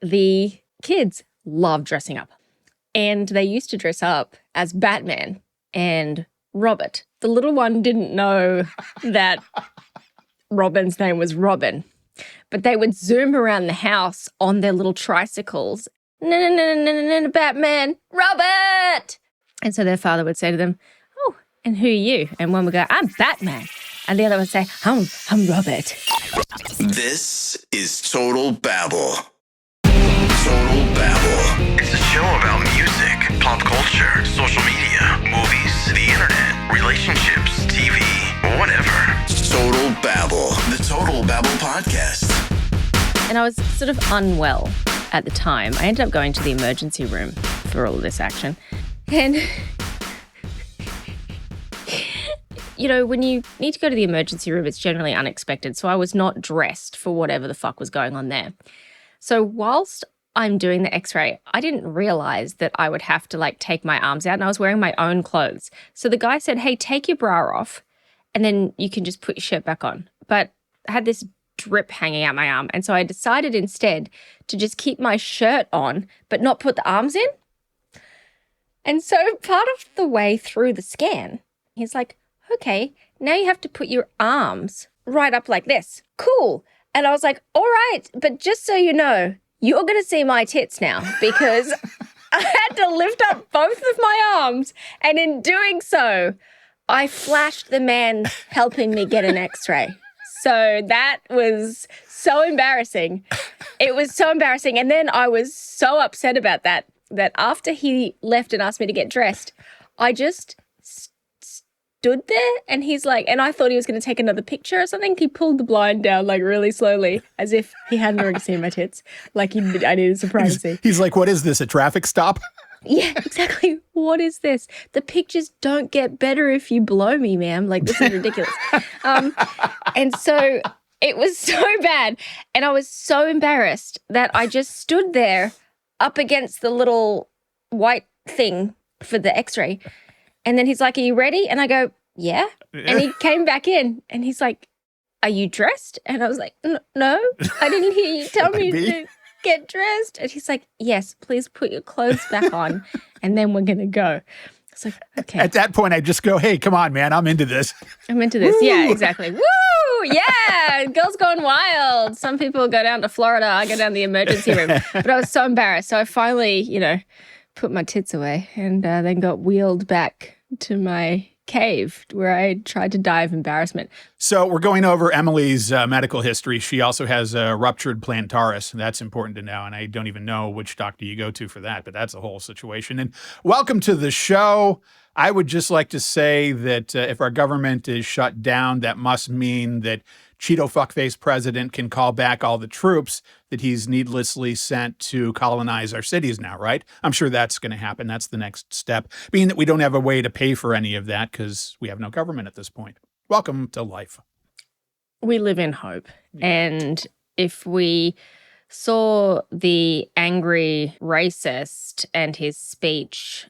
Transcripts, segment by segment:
the kids love dressing up. And they used to dress up as Batman and Robert. The little one didn't know that Robin's name was Robin. But they would zoom around the house on their little tricycles. No, Batman, Robert! And so their father would say to them, oh, and who are you? And one would go, I'm Batman. And the other would say, I'm Robert. This is Total Babble. Total Babble. It's a show about music, pop culture, social media, movies, the internet, relationships, TV, whatever. Total Babble. The Total Babble Podcast. And I was sort of unwell at the time. I ended up going to the emergency room for all of this action. And, you know, when you need to go to the emergency room, it's generally unexpected. So I was not dressed for whatever the fuck was going on there. So whilst I'm doing the x-ray, I didn't realize that I would have to take my arms out, and I was wearing my own clothes. So the guy said, hey, take your bra off and then you can just put your shirt back on. But I had this drip hanging out my arm. And so I decided instead to just keep my shirt on, but not put the arms in. And so part of the way through the scan, he's like, okay, now you have to put your arms right up like this. Cool. And I was like, all right, but just so you know, you're going to see my tits now, because I had to lift up both of my arms. And in doing so, I flashed the man helping me get an x-ray. So that was so embarrassing. It was so embarrassing. And then I was so upset about that after he left and asked me to get dressed, I just stood there, and he's like, and I thought he was going to take another picture or something. He pulled the blind down really slowly, as if he hadn't already seen my tits. I needed some privacy. He's like, what is this, a traffic stop? Yeah, exactly. What is this? The pictures don't get better if you blow me, ma'am. This is ridiculous. And so it was so bad. And I was so embarrassed that I just stood there up against the little white thing for the x-ray. And then he's like, are you ready? And I go, yeah. And he came back in and he's like, are you dressed? And I was like, no, I didn't hear you tell me to get dressed. And he's like, yes, please put your clothes back on and then we're going to go. It's like, okay. At that point, I just go, hey, come on, man, I'm into this. I'm into this. Woo! Yeah, exactly. Woo! Yeah, girls going wild. Some people go down to Florida. I go down to the emergency room. But I was so embarrassed. So I finally, put my tits away and then got wheeled back to my cave where I tried to die of embarrassment. So we're going over Emily's medical history. She also has a ruptured plantaris. That's important to know. And I don't even know which doctor you go to for that, but that's a whole situation. And welcome to the show. I would just like to say that if our government is shut down, that must mean that Cheeto fuckface president can call back all the troops that he's needlessly sent to colonize our cities now, right? I'm sure that's going to happen. That's the next step, being that we don't have a way to pay for any of that because we have no government at this point. Welcome to life. We live in hope. Yeah. And if we saw the angry racist and his speech,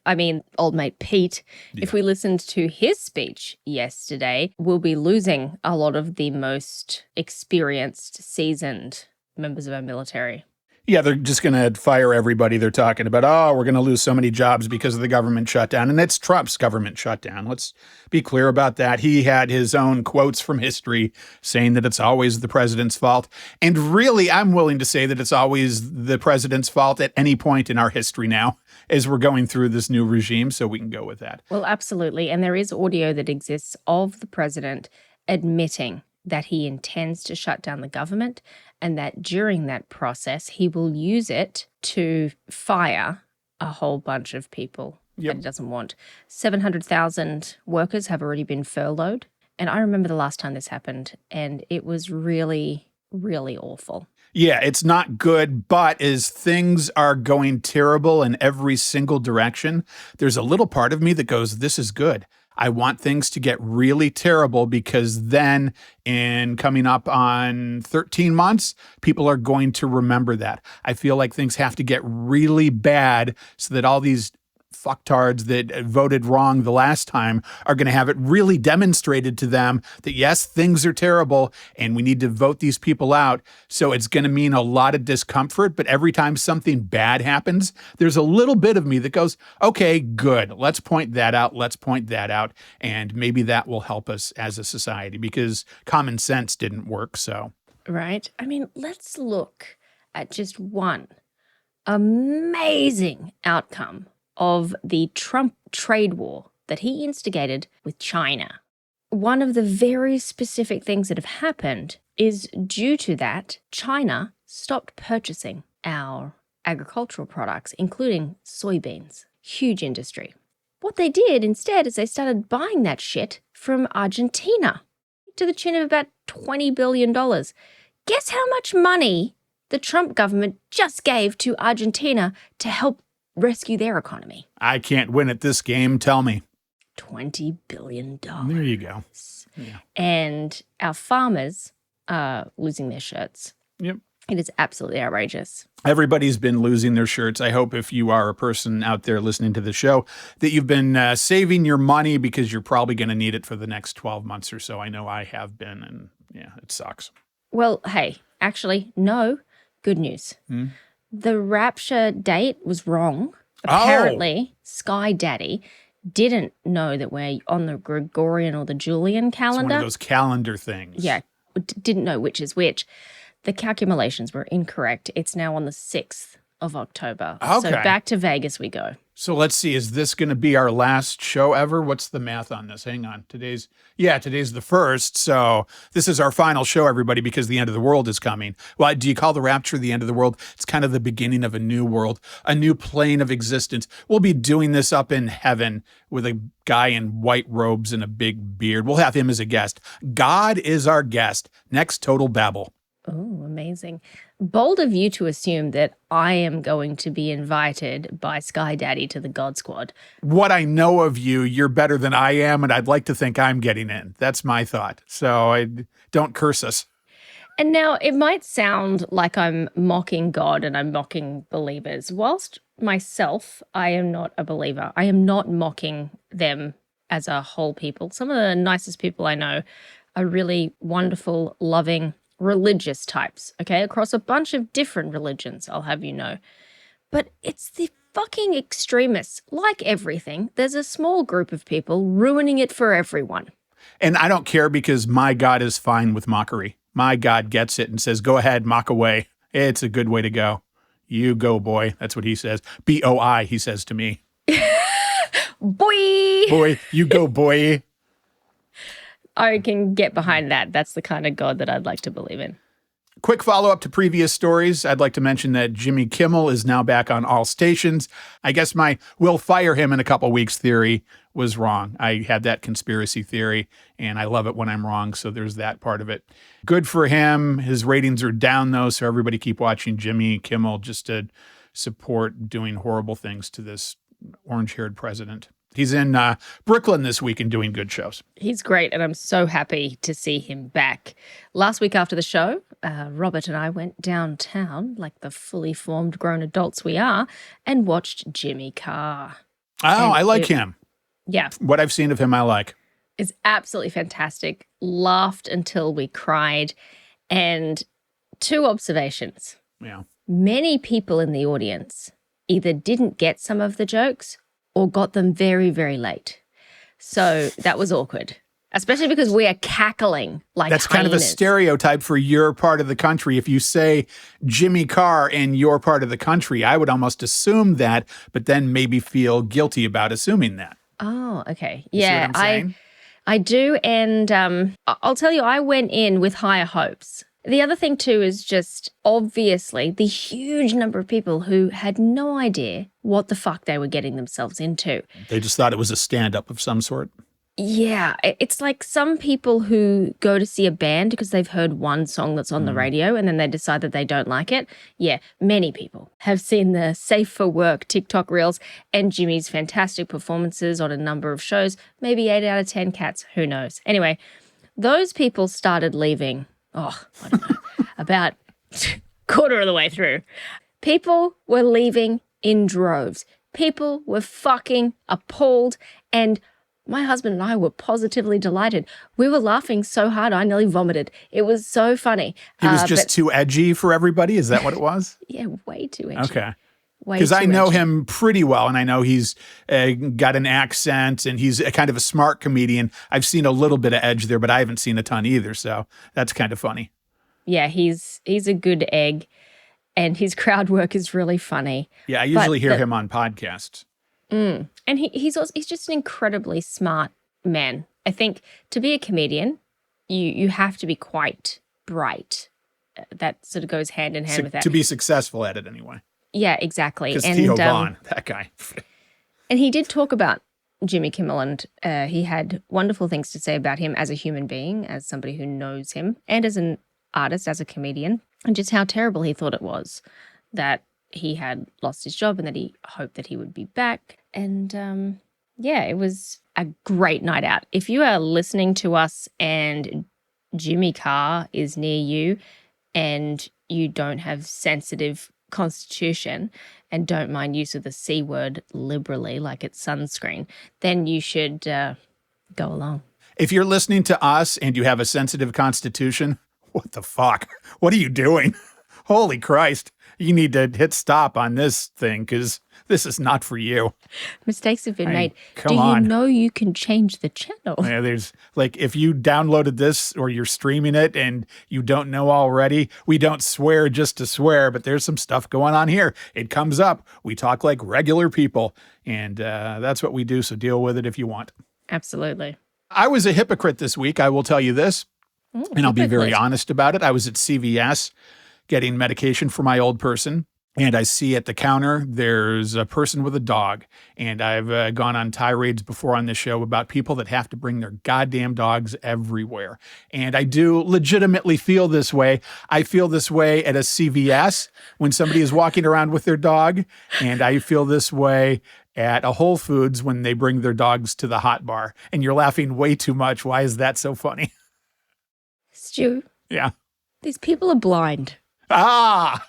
old mate Pete, if we listened to his speech yesterday, we'll be losing a lot of the most experienced, seasoned members of our military. Yeah, they're just going to fire everybody. They're talking about, we're going to lose so many jobs because of the government shutdown. And it's Trump's government shutdown. Let's be clear about that. He had his own quotes from history saying that it's always the president's fault. And really, I'm willing to say that it's always the president's fault at any point in our history now as we're going through this new regime. So we can go with that. Well, absolutely. And there is audio that exists of the president admitting that he intends to shut down the government and that during that process, he will use it to fire a whole bunch of people that he doesn't want. 700,000 workers have already been furloughed. And I remember the last time this happened, and it was really, really awful. Yeah, it's not good, but as things are going terrible in every single direction, there's a little part of me that goes, this is good. I want things to get really terrible because then in coming up on 13 months, people are going to remember that. I feel like things have to get really bad so that all these fucktards that voted wrong the last time are going to have it really demonstrated to them that, yes, things are terrible and we need to vote these people out. So it's going to mean a lot of discomfort. But every time something bad happens, there's a little bit of me that goes, okay, good. Let's point that out. Let's point that out. And maybe that will help us as a society because common sense didn't work. So, right. I mean, let's look at just one amazing outcome of the Trump trade war that he instigated with China. One of the very specific things that have happened is due to that, China stopped purchasing our agricultural products, including soybeans. Huge industry. What they did instead is they started buying that shit from Argentina to the tune of about $20 billion. Guess how much money the Trump government just gave to Argentina to help rescue their economy? I can't win at this game. Tell me. $20 billion. There you go. Yeah. And our farmers are losing their shirts. Yep. It is absolutely outrageous. Everybody's been losing their shirts. I hope if you are a person out there listening to the show that you've been saving your money because you're probably going to need it for the next 12 months or so. I know I have been, and yeah, it sucks. Well, hey, actually, no. Good news. The rapture date was wrong. Apparently, Sky Daddy didn't know that we're on the Gregorian or the Julian calendar. It's one of those calendar things. Yeah, didn't know which is which. The calculations were incorrect. It's now on the 6th of October. Okay. So back to Vegas we go. So let's see. Is this going to be our last show ever? What's the math on this? Hang on. Today's the 1st. So this is our final show, everybody, because the end of the world is coming. Well, do you call the rapture the end of the world? It's kind of the beginning of a new world, a new plane of existence. We'll be doing this up in heaven with a guy in white robes and a big beard. We'll have him as a guest. God is our guest. Next Total Babble. Oh, amazing. Bold of you to assume that I am going to be invited by Sky Daddy to the God Squad. What I know of you, you're better than I am, and I'd like to think I'm getting in. That's my thought. So don't curse us. And now it might sound like I'm mocking God and I'm mocking believers. Whilst myself, I am not a believer. I am not mocking them as a whole people. Some of the nicest people I know are really wonderful, loving, religious types, okay, across a bunch of different religions, I'll have you know. But it's the fucking extremists. Like everything, there's a small group of people ruining it for everyone. And I don't care because my God is fine with mockery. My God gets it and says, go ahead, mock away. It's a good way to go. You go, boy. That's what he says. B-O-I, he says to me. Boy! Boy, you go, boy. I can get behind that. That's the kind of God that I'd like to believe in. Quick follow-up to previous stories. I'd like to mention that Jimmy Kimmel is now back on all stations. I guess my we'll fire him in a couple weeks theory was wrong. I had that conspiracy theory, and I love it when I'm wrong, so there's that part of it. Good for him. His ratings are down, though, so everybody keep watching Jimmy Kimmel just to support doing horrible things to this orange-haired president. He's in Brooklyn this week and doing good shows. He's great, and I'm so happy to see him back. Last week after the show, Robert and I went downtown, like the fully formed grown adults we are, and watched Jimmy Carr. Oh, and I like him. Yeah. What I've seen of him, I like. It's absolutely fantastic. Laughed until we cried. And 2 observations. Yeah. Many people in the audience either didn't get some of the jokes or got them very, very late. So that was awkward, especially because we are cackling like That's hyenas. kind of a stereotype for your part of the country. If you say Jimmy Carr in your part of the country, I would almost assume that, but then maybe feel guilty about assuming that. Oh, okay. You see Yeah, what I'm saying? I do. And I'll tell you, I went in with higher hopes. The other thing, too, is just obviously the huge number of people who had no idea what the fuck they were getting themselves into. They just thought it was a stand-up of some sort. Yeah, it's like some people who go to see a band because they've heard one song that's on the radio and then they decide that they don't like it. Yeah, many people have seen the Safe for Work TikTok reels and Jimmy's fantastic performances on a number of shows. Maybe 8 out of 10 cats, who knows. Anyway, those people started leaving, I don't know, about quarter of the way through. People were leaving in droves. People were fucking appalled, and my husband and I were positively delighted. We were laughing so hard, I nearly vomited. It was so funny. He was just too edgy for everybody? Is that what it was? Yeah, way too edgy. Okay. Way Because I too know edgy. him pretty well, and I know he's got an accent, and he's a kind of a smart comedian. I've seen a little bit of edge there, but I haven't seen a ton either, so that's kind of funny. Yeah, he's a good egg, and his crowd work is really funny. Yeah, I usually hear him on podcasts. And he's just an incredibly smart man. I think to be a comedian, you have to be quite bright. That sort of goes hand in hand with that. To be successful at it, anyway. Yeah, exactly. Because Theo Von, that guy. And he did talk about Jimmy Kimmel, and he had wonderful things to say about him as a human being, as somebody who knows him, and as an artist, as a comedian, and just how terrible he thought it was that he had lost his job and that he hoped that he would be back. And yeah, it was a great night out. If you are listening to us and Jimmy Carr is near you and you don't have sensitive constitution and don't mind use of the C word liberally like it's sunscreen, then you should go along. If you're listening to us and you have a sensitive constitution, what the fuck? What are you doing? Holy Christ. You need to hit stop on this thing because this is not for you. Mistakes have been made. Come Do on. you know you can change the channel? Yeah, there's like if you downloaded this or you're streaming it and you don't know already, we don't swear just to swear, but there's some stuff going on here. It comes up. We talk like regular people, and that's what we do. So deal with it if you want. Absolutely. I was a hypocrite this week. I will tell you this, and I'll be very hypocrite. honest about it. I was at CVS getting medication for my old person. And I see at the counter, there's a person with a dog. And I've gone on tirades before on this show about people that have to bring their goddamn dogs everywhere. And I do legitimately feel this way. I feel this way at a CVS when somebody is walking around with their dog. And I feel this way at a Whole Foods when they bring their dogs to the hot bar. And you're laughing way too much. Why is that so funny? Stu, Yeah. these people are blind. Ah,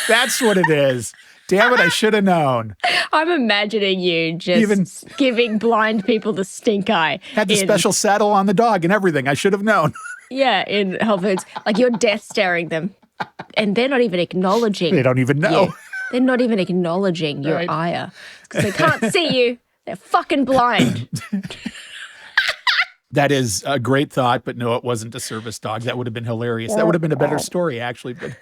that's what it is. Damn it, I should have known. I'm imagining you just giving blind people the stink eye. Had the special saddle on the dog and everything. I should have known. Yeah, in Whole Foods. Like you're death staring them. And they're not even acknowledging. They don't even know. you. They're not even acknowledging your Right. ire. Because they can't see you. They're fucking blind. That is a great thought, but no, it wasn't a service dog. That would have been hilarious. That would have been a better story, actually. But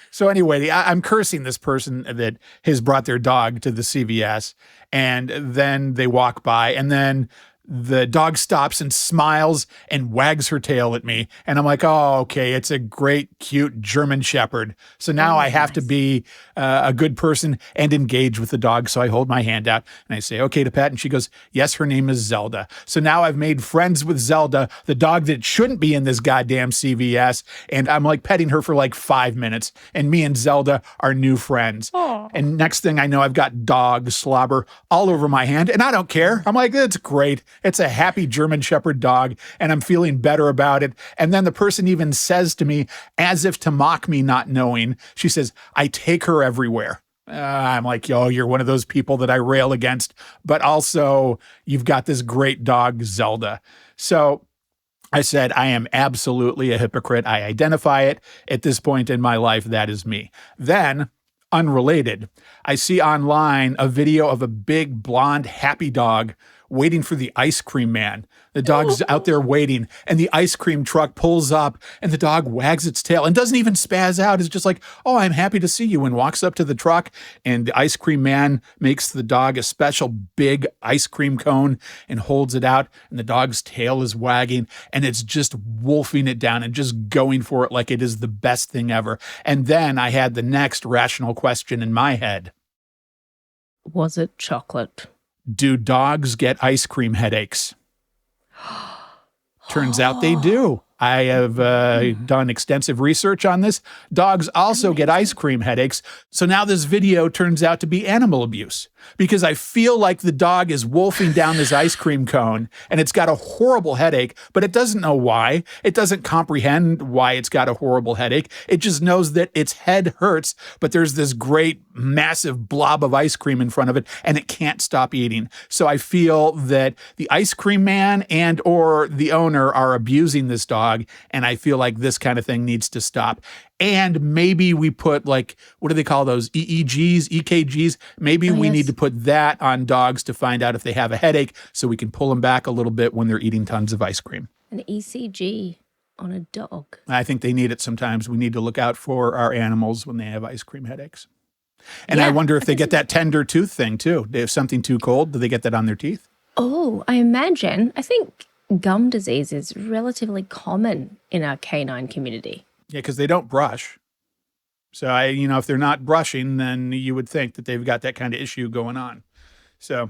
so anyway, I'm cursing this person that has brought their dog to the CVS, and then they walk by, and then the dog stops and smiles and wags her tail at me. And I'm like, oh, okay, it's a great, cute German Shepherd. So now I have to be a good person and engage with the dog. So I hold my hand out and I say, okay, to Pat. And she goes, yes, her name is Zelda. So now I've made friends with Zelda, the dog that shouldn't be in this goddamn CVS. And I'm like petting her for like 5 minutes. And me and Zelda are new friends. Aw. And next thing I know, I've got dog slobber all over my hand. And I don't care. I'm like, it's great. It's a happy German Shepherd dog, and I'm feeling better about it. And then the person even says to me, as if to mock me not knowing, she says, I take her everywhere. I'm like, yo, you're one of those people that I rail against, but also you've got this great dog, Zelda. So I said, I am absolutely a hypocrite. I identify it at this point in my life. That is me. Then, unrelated, I see online a video of a big, blonde, happy dog waiting for the ice cream man. The dog's out there waiting, and the ice cream truck pulls up, and the dog wags its tail and doesn't even spaz out. It's just like, oh, I'm happy to see you, and walks up to the truck, and the ice cream man makes the dog a special big ice cream cone and holds it out, and the dog's tail is wagging, and it's just wolfing it down and just going for it like it is the best thing ever. And then I had the next rational question in my head. Was it chocolate? Do dogs get ice cream headaches? Turns out they do. I have done extensive research on this. Dogs also get ice cream headaches. So now this video turns out to be animal abuse because I feel like the dog is wolfing down this ice cream cone and it's got a horrible headache, but it doesn't know why. It doesn't comprehend why it's got a horrible headache. It just knows that its head hurts, but there's this great massive blob of ice cream in front of it and it can't stop eating. So I feel that the ice cream man and or the owner are abusing this dog, and I feel like this kind of thing needs to stop. And maybe we put like, what do they call those? EEGs, EKGs? Maybe we need to put that on dogs to find out if they have a headache so we can pull them back a little bit when they're eating tons of ice cream. An ECG on a dog. I think they need it sometimes. We need to look out for our animals when they have ice cream headaches. And I wonder if they get that tender tooth thing too. They have something too cold. Do they get that on their teeth? Oh, I imagine. I think gum disease is relatively common in our canine community. Yeah, because they don't brush. So if they're not brushing, then you would think that they've got that kind of issue going on. So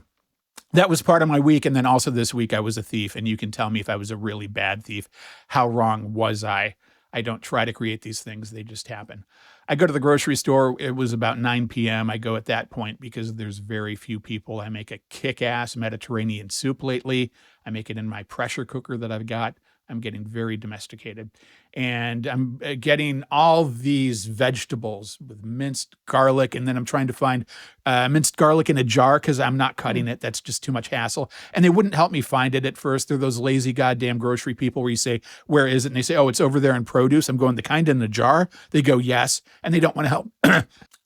that was part of my week. And then also this week I was a thief, and you can tell me if I was a really bad thief. How wrong was I? I don't try to create these things. They just happen. I go to the grocery store. It was about 9 p.m. I go at that point because there's very few people. I make a kick-ass Mediterranean soup lately. I make it in my pressure cooker that I've got. I'm getting very domesticated. And I'm getting all these vegetables with minced garlic. And then I'm trying to find minced garlic in a jar because I'm not cutting it. That's just too much hassle. And they wouldn't help me find it at first. They're those lazy goddamn grocery people where you say, where is it? And they say, oh, it's over there in produce. I'm going, the kind in the jar? They go, yes. And they don't want to help.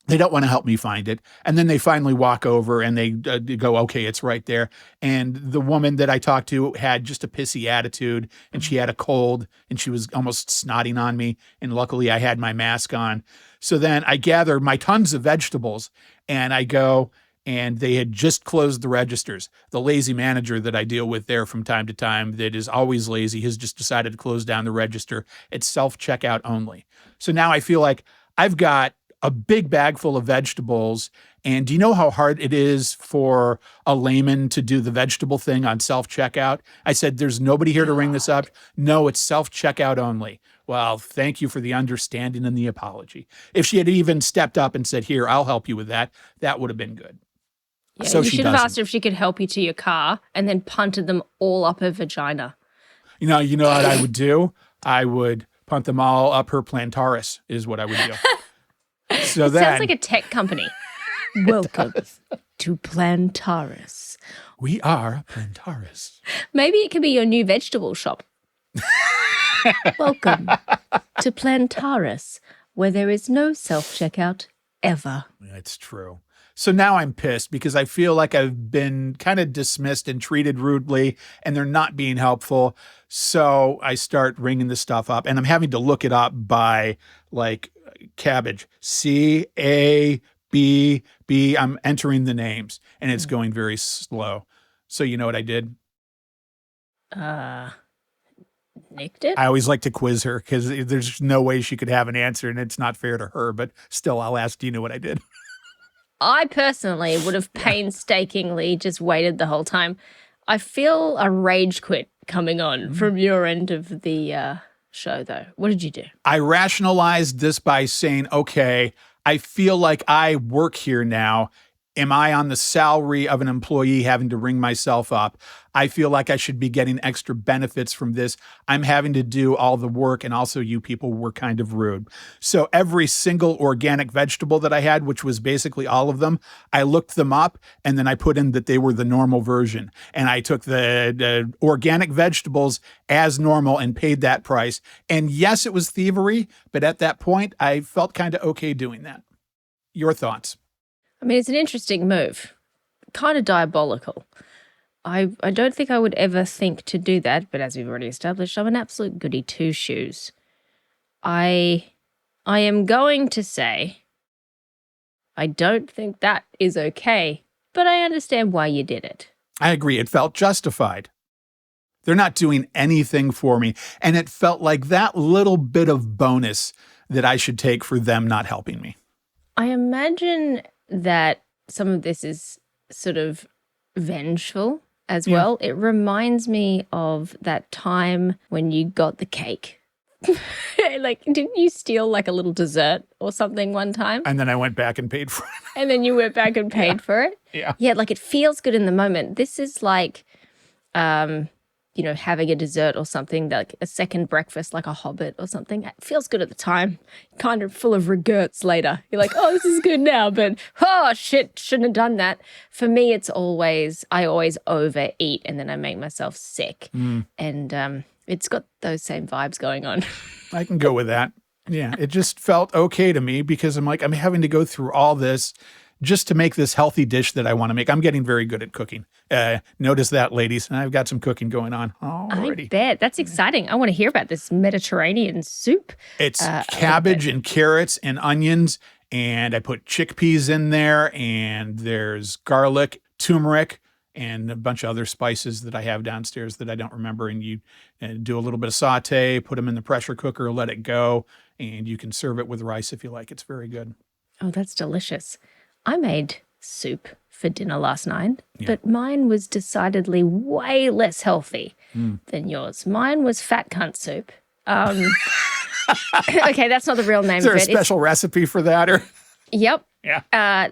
They don't want to help me find it. And then they finally walk over and they go, okay, it's right there. And the woman that I talked to had just a pissy attitude, and she had a cold, and she was almost snotting on me. And luckily I had my mask on. So then I gather my tons of vegetables and I go, and they had just closed the registers. The lazy manager that I deal with there from time to time that is always lazy has just decided to close down the register. It's self-checkout only. So now I feel like I've got a big bag full of vegetables. And do you know how hard it is for a layman to do the vegetable thing on self-checkout? I said, there's nobody here to ring this up. No, it's self-checkout only. Well, thank you for the understanding and the apology. If she had even stepped up and said, here, I'll help you with that, that would have been good. Yeah, So you she should have doesn't. asked her if she could help you to your car and then punted them all up her vagina. You know what I would do? I would punt them all up her plantaris is what I would do. So It then, sounds like a tech company. Welcome to Plantaris. we are Plantaris. Maybe it could be your new vegetable shop. Welcome to Plantaris, where there is no self-checkout ever. That's true. So now I'm pissed because I feel like I've been kind of dismissed and treated rudely, and they're not being helpful. So I start ringing this stuff up, and I'm having to look it up by like cabbage, CABB. I'm entering the names, and it's going very slow. So you know what I did? Nicked it? I always like to quiz her because there's no way she could have an answer, and it's not fair to her. But still, I'll ask, do you know what I did? I personally would have painstakingly just waited the whole time. I feel a rage quit coming on from your end of the show, though. What did you do? I rationalized this by saying, okay, I feel like I work here now. Am I on the salary of an employee having to ring myself up? I feel like I should be getting extra benefits from this. I'm having to do all the work, and also you people were kind of rude. So every single organic vegetable that I had, which was basically all of them, I looked them up, and then I put in that they were the normal version. And I took the organic vegetables as normal and paid that price. And yes, it was thievery, but at that point, I felt kind of okay doing that. Your thoughts? I mean, it's an interesting move. Kind of diabolical. I don't think I would ever think to do that, but as we've already established, I'm an absolute goody two-shoes. I am going to say I don't think that is okay, but I understand why you did it. I agree. It felt justified. They're not doing anything for me. And it felt like that little bit of bonus that I should take for them not helping me. I imagine that some of this is sort of vengeful as well. It reminds me of that time when you got the cake Like, didn't you steal like a little dessert or something one time? And then I went back and paid for it. And then you went back and paid for it? Yeah. Yeah, like it feels good in the moment. This is like, having a dessert or something, like a second breakfast, like a Hobbit or something. It feels good at the time, kind of full of regrets later. You're like, oh, this is good now, but oh, shit, shouldn't have done that. For me, I always overeat and then I make myself sick. And it's got those same vibes going on. I can go with that. Yeah, it just felt okay to me because I'm like, I'm having to go through all this just to make this healthy dish that I want to make. I'm getting very good at cooking. Notice that, ladies. And I've got some cooking going on already. I bet. That's exciting. I want to hear about this Mediterranean soup. It's cabbage and carrots and onions, and I put chickpeas in there, and there's garlic, turmeric, and a bunch of other spices that I have downstairs that I don't remember. And you do a little bit of saute, put them in the pressure cooker, let it go, and you can serve it with rice if you like. It's very good. Oh, that's delicious. I made soup for dinner last night, but mine was decidedly way less healthy than yours. Mine was fat cunt soup. Okay, that's not the real name Is there of a it. special recipe for that? Or Yep. yeah,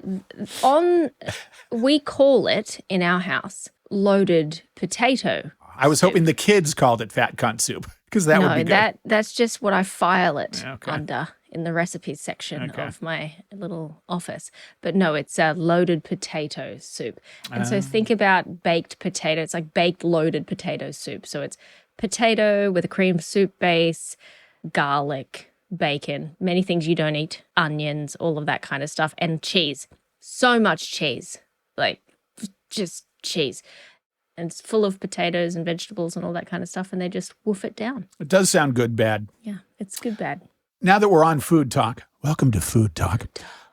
We call it in our house loaded potato. I was hoping the kids called it fat cunt soup because that would be good. That's just what I file it Okay. under in the recipes section of my little office. But no, it's a loaded potato soup. And so think about baked potato. It's like baked loaded potato soup. So it's potato with a cream soup base, garlic, bacon, many things you don't eat, onions, all of that kind of stuff, and cheese. So much cheese, like just cheese. And it's full of potatoes and vegetables and all that kind of stuff, and they just woof it down. It does sound good, bad. Yeah, it's good, bad. Now that we're on food talk, welcome to Food Talk.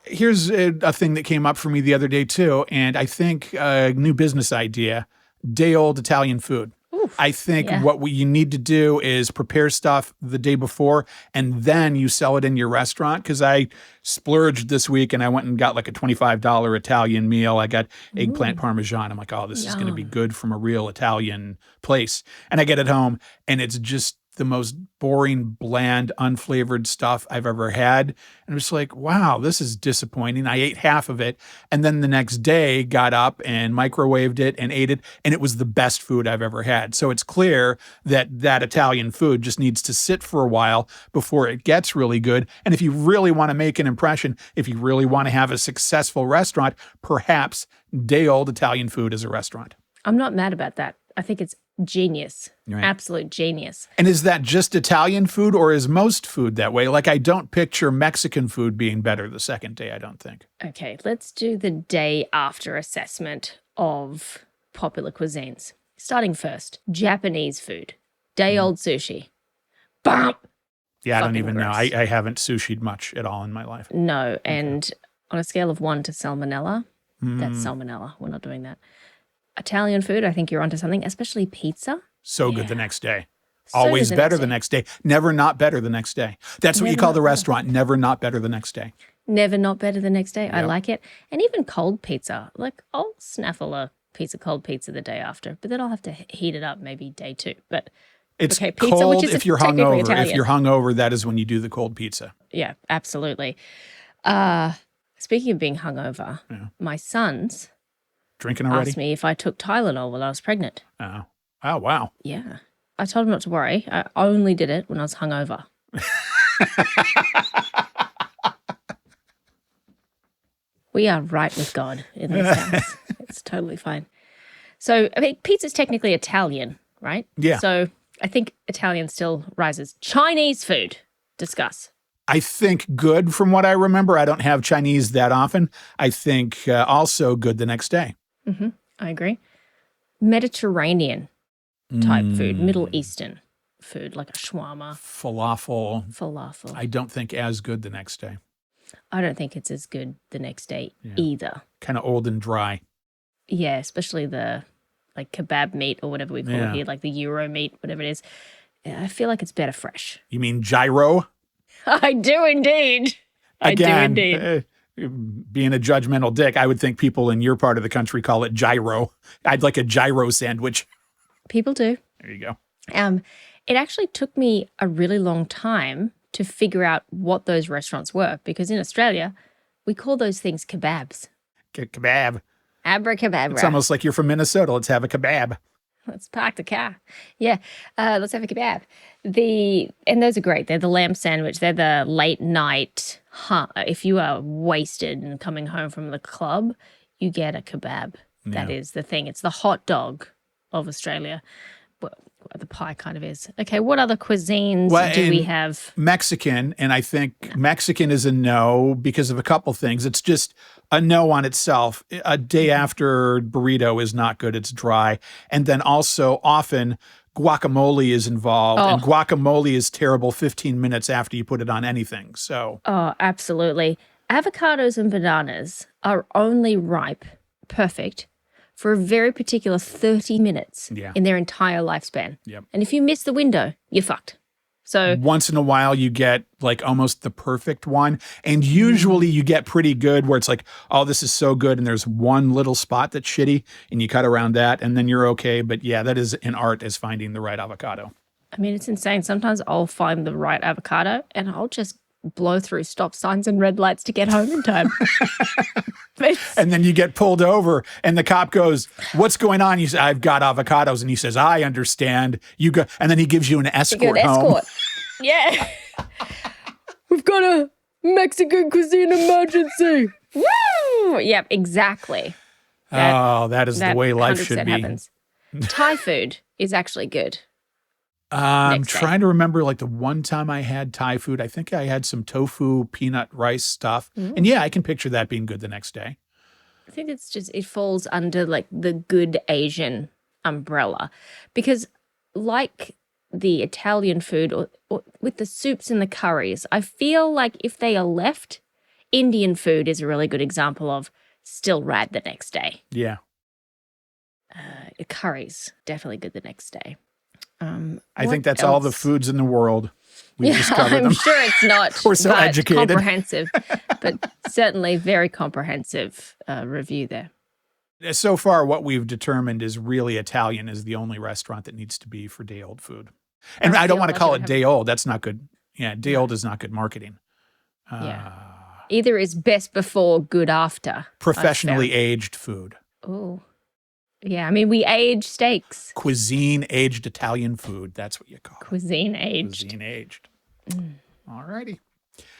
Here's a thing that came up for me the other day too, and I think a new business idea, day-old Italian food. I think what you need to do is prepare stuff the day before and then you sell it in your restaurant. Because I splurged this week and I went and got like a $25 Italian meal. I got eggplant parmesan. I'm like, oh, this is going to be good from a real Italian place. And I get it home and it's just the most boring, bland, unflavored stuff I've ever had. And I'm just like, wow, this is disappointing. I ate half of it. And then the next day got up and microwaved it and ate it. And it was the best food I've ever had. So it's clear that that Italian food just needs to sit for a while before it gets really good. And if you really want to make an impression, if you really want to have a successful restaurant, perhaps day-old Italian food is a restaurant. I'm not mad about that. I think it's genius. Right. Absolute genius. And is that just Italian food or is most food that way? Like I don't picture Mexican food being better the second day, I don't think. Okay, let's do the day after assessment of popular cuisines. Starting first, Japanese food. Day-old sushi. Bump! Yeah, I don't even know. I haven't sushied much at all in my life. No, and on a scale of 1 to salmonella, that's salmonella. We're not doing that. Italian food, I think you're onto something, especially pizza. So good the next day. Always better the next day. Never not better the next day. That's what you call the restaurant. Never not better the next day. Never not better the next day. Yep. I like it. And even cold pizza. Like I'll snaffle a piece of cold pizza the day after, but then I'll have to heat it up maybe day 2. But it's pizza, cold which is if you're technically hungover. Italian. If you're hungover, that is when you do the cold pizza. Yeah, absolutely. Speaking of being hungover, my sons drinking already? Asked me if I took Tylenol while I was pregnant. Oh, wow. Yeah. I told them not to worry. I only did it when I was hungover. We are right with God in this house. It's totally fine. So, I mean, pizza's technically Italian, right? Yeah. So I think Italian still rises. Chinese food. Discuss. I think good from what I remember. I don't have Chinese that often. I think also good the next day. Mm-hmm. I agree. Mediterranean type food, Middle Eastern food, like a shawarma. Falafel. I don't think as good the next day. I don't think it's as good the next day either. Kind of old and dry. Yeah, especially the like kebab meat or whatever we call it here, like the Euro meat, whatever it is. I feel like it's better fresh. You mean gyro? I do indeed. Being a judgmental dick, I would think people in your part of the country call it gyro. I'd like a gyro sandwich. People do. There you go. It actually took me a really long time to figure out what those restaurants were, because in Australia, we call those things kebabs. Kebab. Abracadabra. It's almost like you're from Minnesota. Let's have a kebab. Let's park the car. Yeah, let's have a kebab. And those are great. They're the lamb sandwich. They're the late night. If you are wasted and coming home from the club, you get a kebab. Yeah. That is the thing. It's the hot dog of Australia. Well, the pie kind of is. Okay, what other cuisines do we have? Mexican, and I think Mexican is a no because of a couple things. It's just a no on itself. A day after burrito is not good. It's dry. And then also often guacamole is involved, and guacamole is terrible 15 minutes after you put it on anything. So, absolutely. Avocados and bananas are only ripe, perfect, for a very particular 30 minutes in their entire lifespan. Yep. And if you miss the window, you're fucked. So once in a while you get like almost the perfect one. And usually you get pretty good where it's like, oh, this is so good. And there's one little spot that's shitty and you cut around that and then you're okay. But yeah, that is an art, is finding the right avocado. I mean, it's insane. Sometimes I'll find the right avocado and I'll just blow through stop signs and red lights to get home in time. And then you get pulled over and the cop goes, what's going on? You say, I've got avocados. And he says, I understand. You go. And then he gives you an escort home. Yeah. We've got a Mexican cuisine emergency. Woo! Yep, exactly. That is the way life should be. Happens. Thai food is actually good. I'm trying to remember like the one time I had Thai food. I think I had some tofu, peanut rice stuff. And yeah, I can picture that being good the next day. I think it's just, it falls under like the good Asian umbrella because like the Italian food or with the soups and the curries, I feel like if they are left, Indian food is a really good example of still rad the next day. Yeah. Curries, definitely good the next day. I think that's all the foods in the world. We discovered them. I'm sure it's not. We're so educated. Comprehensive, but certainly very comprehensive review there. So far, what we've determined is really Italian is the only restaurant that needs to be for day old food. And I don't want to call it day old. That's not good. Yeah, day old is not good marketing. Either is best before, good after. Professionally aged food. Oh. Yeah, I mean, we age steaks. Cuisine aged Italian food. That's what you call it. Cuisine aged. Cuisine aged. All righty.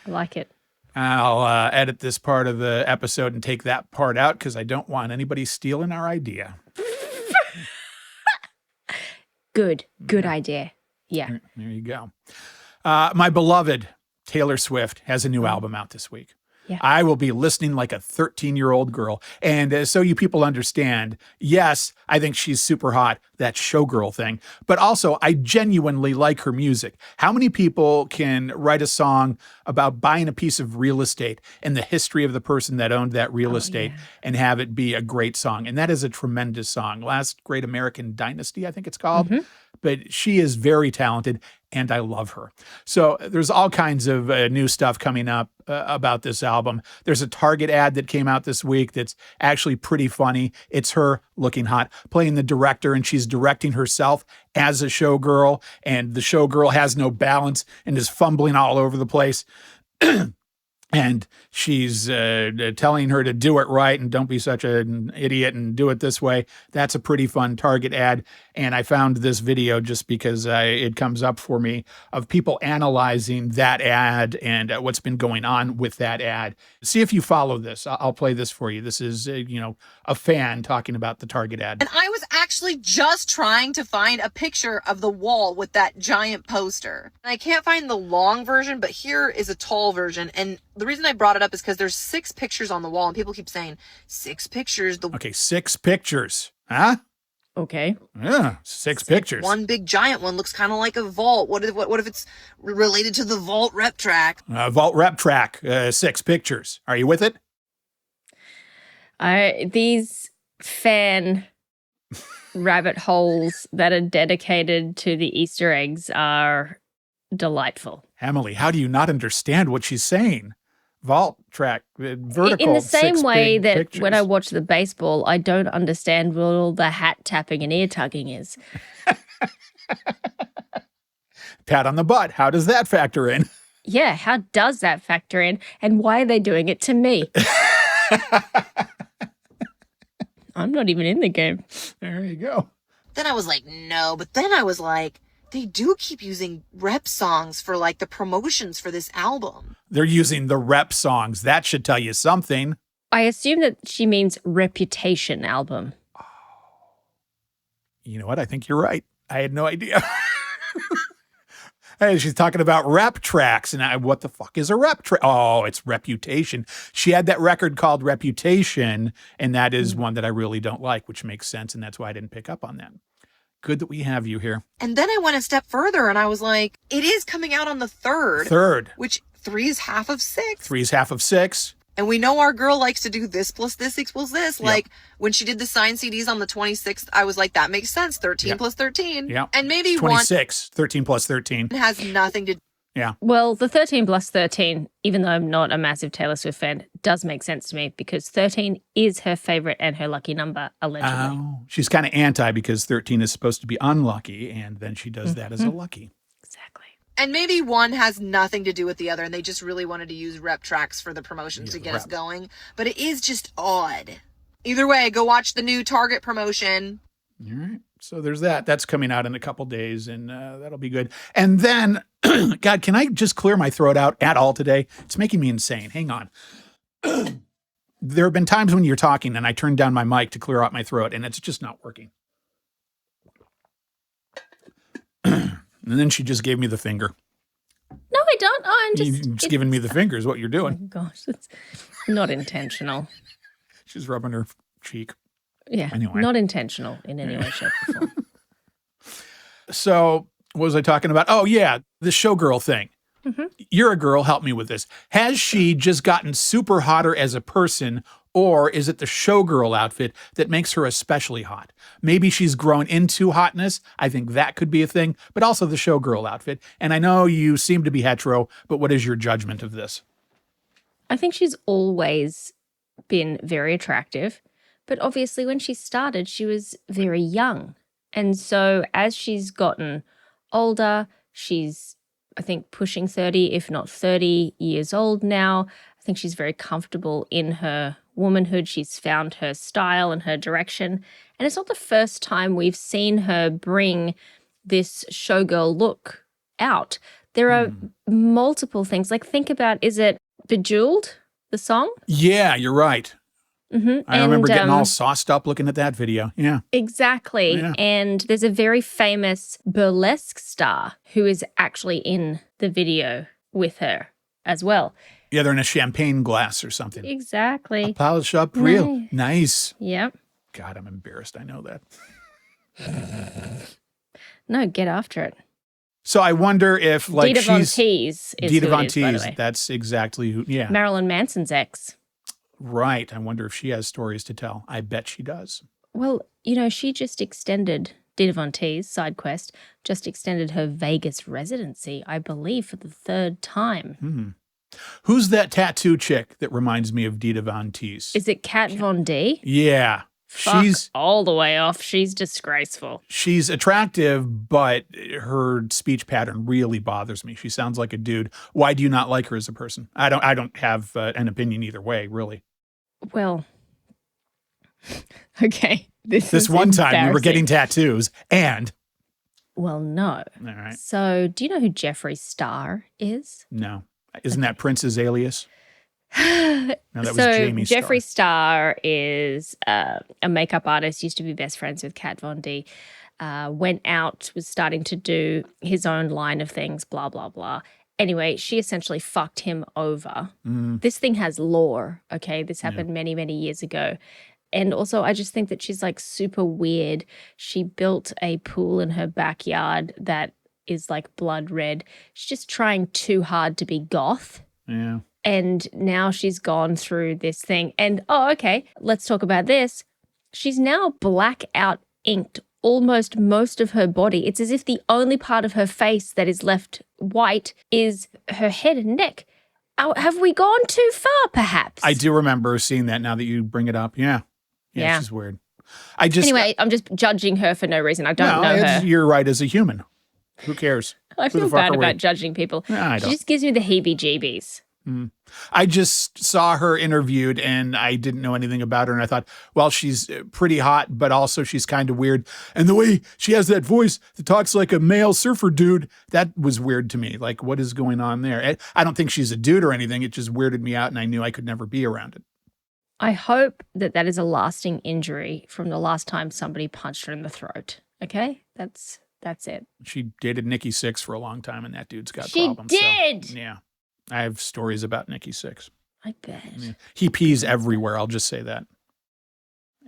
I like it. I'll edit this part of the episode and take that part out because I don't want anybody stealing our idea. Good idea. Yeah. There you go. My beloved Taylor Swift has a new album out this week. Yeah. I will be listening like a 13-year-old girl. And so you people understand, yes, I think she's super hot, that Showgirl thing. But also, I genuinely like her music. How many people can write a song about buying a piece of real estate and the history of the person that owned that real estate and have it be a great song? And that is a tremendous song. Last Great American Dynasty, I think it's called. Mm-hmm. But she is very talented, and I love her. So there's all kinds of new stuff coming up about this album. There's a Target ad that came out this week that's actually pretty funny. It's her looking hot, playing the director, and she's directing herself as a showgirl, and the showgirl has no balance and is fumbling all over the place. And she's telling her to do it right and don't be such an idiot and do it this way. That's a pretty fun Target ad. And I found this video just because it comes up for me of people analyzing that ad and what's been going on with that ad. See if you follow this. I'll play this for you. This is, a fan talking about the Target ad. And I was actually just trying to find a picture of the wall with that giant poster. And I can't find the long version, but here is a tall version. And the reason I brought it up is because there's 6 pictures on the wall, and people keep saying 6 pictures. Okay, 6 pictures. Huh? Okay. Yeah, 6 pictures. One big giant one looks kind of like a vault. What if it's related to the vault rep track? Vault rep track, 6 pictures. Are you with it? These fan rabbit holes that are dedicated to the Easter eggs are delightful. Emily, how do you not understand what she's saying? Vault track, vertical. In the same way that pictures. When I watch the baseball, I don't understand what all the hat tapping and ear tugging is. Pat on the butt. How does that factor in? Yeah, how does that factor in? And why are they doing it to me? I'm not even in the game. There you go. Then I was like, no. But then I was like, they do keep using rep songs for like the promotions for this album. They're using the rep songs. That should tell you something. I assume that she means Reputation album. You know what? I think you're right. I had no idea. Hey, she's talking about rep tracks. And what the fuck is a rep track? Oh, it's Reputation. She had that record called Reputation, and that is one that I really don't like, which makes sense. And that's why I didn't pick up on that. Good that we have you here. And then I went a step further and I was like, it is coming out on the 3rd. 3rd. Which 3 is half of 6. 3 is half of 6. And we know our girl likes to do this plus this equals this. Yep. Like when she did the signed CDs on the 26th, I was like, that makes sense. 13 plus 13. Yeah. And maybe 26. 13 plus 13. one has nothing to. Yeah. Well, the 13 plus 13, even though I'm not a massive Taylor Swift fan, does make sense to me because 13 is her favorite and her lucky number, allegedly. Oh, she's kind of anti because 13 is supposed to be unlucky, and then she does that as a lucky. Exactly. And maybe one has nothing to do with the other, and they just really wanted to use rep tracks for the promotion to get us going. But it is just odd. Either way, go watch the new Target promotion. All right. So there's that. That's coming out in a couple days, and that'll be good. And then, God, can I just clear my throat out at all today? It's making me insane. Hang on. There have been times when you're talking, and I turn down my mic to clear out my throat, and it's just not working. And then she just gave me the finger. No, I don't. Oh, I'm You're just giving me the finger is what you're Oh, doing. gosh, it's not intentional. She's rubbing her cheek. Yeah, Anyway. not intentional in any way, shape, or form. So what was I talking about? Oh, yeah, the Showgirl thing. Mm-hmm. You're a girl. Help me with this. Has she just gotten super hotter as a person, or is it the Showgirl outfit that makes her especially hot? Maybe she's grown into hotness. I think that could be a thing, but also the Showgirl outfit. And I know you seem to be hetero, but what is your judgment of this? I think she's always been very attractive, but obviously when she started, she was very young. And so as she's gotten older, she's, I think, pushing 30, if not 30 years old now. I think she's very comfortable in her womanhood. She's found her style and her direction. And it's not the first time we've seen her bring this showgirl look out. There are multiple things. Like, think about, is it Bejeweled, the song? Yeah, you're right. Mm-hmm. I remember getting all sauced up looking at that video. Yeah. Exactly. Yeah. And there's a very famous burlesque star who is actually in the video with her as well. Yeah, they're in a champagne glass or something. Exactly. Polish up real. Nice. Yep. God, I'm embarrassed. I know that. No, get after it. So I wonder if, like, Dita Von she's Teese is Dita who Von it is, by the Teese. way. That's exactly who. Yeah. Marilyn Manson's ex. Right. I wonder if she has stories to tell. I bet she does. Well, you know, she just extended, Dita Von Teese, side quest, just extended her Vegas residency, I believe, for the 3rd time. Who's that tattoo chick that reminds me of Dita Von Teese? Is it Kat Von D? Yeah. Fuck all the way off. She's disgraceful. She's attractive, but her speech pattern really bothers me. She sounds like a dude. Why do you not like her as a person? I don't have an opinion either way, really. Well, okay. This one time we were getting tattoos and... Well, no. All right. So, do you know who Jeffree Star is? No. Isn't that Prince's alias? No, that was So, Jamie Star. Jeffree Star is a makeup artist, used to be best friends with Kat Von D. Went out, was starting to do his own line of things, blah, blah, blah. Anyway, she essentially fucked him over. This thing has lore, okay? This happened many, many years ago. And also, I just think that she's like super weird. She built a pool in her backyard that is like blood red. She's just trying too hard to be goth. Yeah. And now she's gone through this thing. And, oh, okay, let's talk about this. She's now blackout inked almost most of her body. It's as if the only part of her face that is left white is her head and neck. Have we gone too far, perhaps? I do remember seeing that now that you bring it up. Yeah. Yeah, she's weird. Anyway, I'm just judging her for no reason. I don't know her. You're right as a human. Who cares? I Who the feel fuck bad are we? about judging people. Nah, I She don't. just gives me the heebie-jeebies. I just saw her interviewed and I didn't know anything about her. And I thought, well, she's pretty hot, but also she's kind of weird. And the way she has that voice that talks like a male surfer dude, that was weird to me. Like, what is going on there? I don't think she's a dude or anything. It just weirded me out and I knew I could never be around it. I hope that is a lasting injury from the last time somebody punched her in the throat. Okay? That's it. She dated Nikki Sixx for a long time and that dude's got She problems. did! So, yeah. I have stories about Nikki Sixx. I bet. Yeah. He pees everywhere. I'll just say that.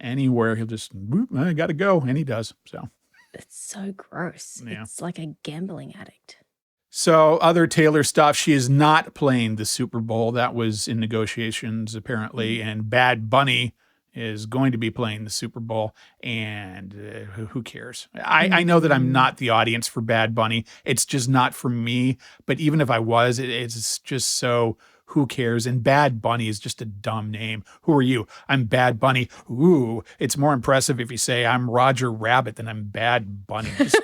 Anywhere, he'll just, whoop, I got to go. And he does. So It's so gross. Yeah. It's like a gambling addict. So other Taylor stuff, she is not playing the Super Bowl. That was in negotiations, apparently. And Bad Bunny is going to be playing the Super Bowl. And who cares? I know that I'm not the audience for Bad Bunny. It's just not for me. But even if I was, it's just so who cares? And Bad Bunny is just a dumb name. Who are you? I'm Bad Bunny. Ooh, it's more impressive if you say I'm Roger Rabbit than I'm Bad Bunny. Just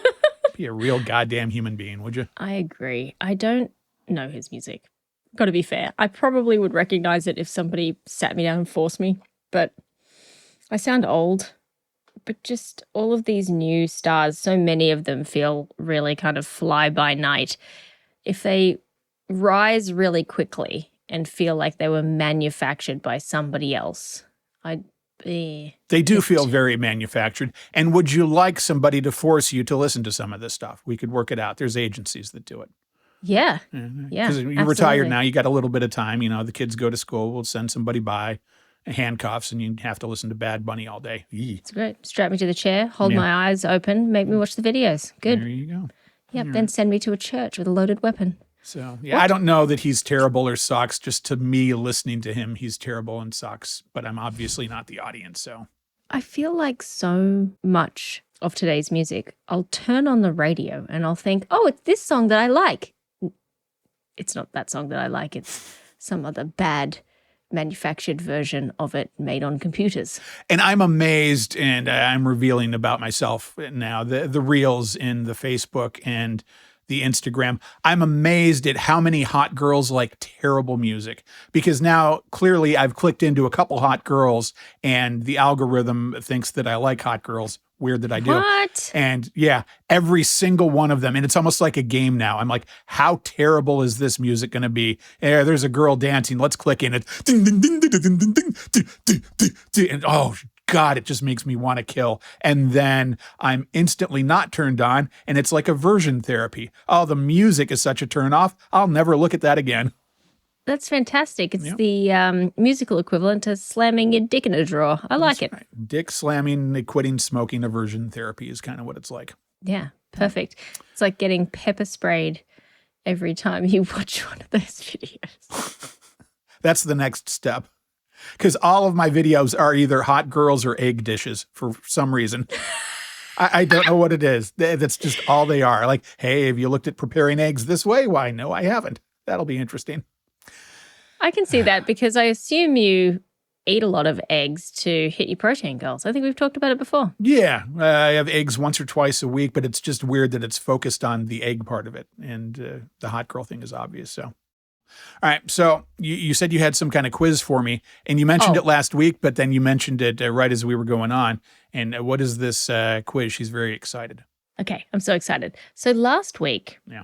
be a real goddamn human being, would you? I agree. I don't know his music. Got to be fair. I probably would recognize it if somebody sat me down and forced me. But I sound old. But just all of these new stars, so many of them feel really kind of fly by night. If they rise really quickly and feel like they were manufactured by somebody else, I'd be... They do feel very manufactured. And would you like somebody to force you to listen to some of this stuff? We could work it out. There's agencies that do it. Yeah. Because you're retired now, you got a little bit of time. You know, the kids go to school, we'll send somebody by, handcuffs, and you have to listen to Bad Bunny all day. Eee. It's great. Strap me to the chair, hold my eyes open, make me watch the videos. Good. There you go. Yep, then send me to a church with a loaded weapon. So, yeah, I don't know that he's terrible or sucks. Just to me, listening to him, he's terrible and sucks. But I'm obviously not the audience, so. I feel like so much of today's music, I'll turn on the radio and I'll think, oh, it's this song that I like. It's not that song that I like. It's some other bad manufactured version of it made on computers. And I'm amazed, and I'm revealing about myself now, the reels in the Facebook and the Instagram. I'm amazed at how many hot girls like terrible music, because now clearly I've clicked into a couple hot girls and the algorithm thinks that I like hot girls. Weird that I do. What? And yeah, every single one of them. And it's almost like a game now. I'm like, how terrible is this music going to be? There's a girl dancing. Let's click in it. Ding, ding, ding, ding, ding, ding, ding, ding, ding, ding, ding. And oh, God, it just makes me want to kill. And then I'm instantly not turned on. And it's like aversion therapy. Oh, the music is such a turn off. I'll never look at that again. That's fantastic. It's the musical equivalent to slamming your dick in a drawer. I like it. Right. Dick slamming, quitting smoking, aversion therapy is kind of what it's like. Yeah, perfect. It's like getting pepper sprayed every time you watch one of those videos. That's the next step. Because all of my videos are either hot girls or egg dishes for some reason. I don't know what it is. That's just all they are. Like, hey, have you looked at preparing eggs this way? Why, no, I haven't. That'll be interesting. I can see that because I assume you eat a lot of eggs to hit your protein goals. I think we've talked about it before. Yeah, I have eggs once or twice a week, but it's just weird that it's focused on the egg part of it. And the hot girl thing is obvious. So, all right. So you said you had some kind of quiz for me, and you mentioned it last week, but then you mentioned it right as we were going on. And what is this quiz? She's very excited. Okay, I'm so excited. So last week, Yeah.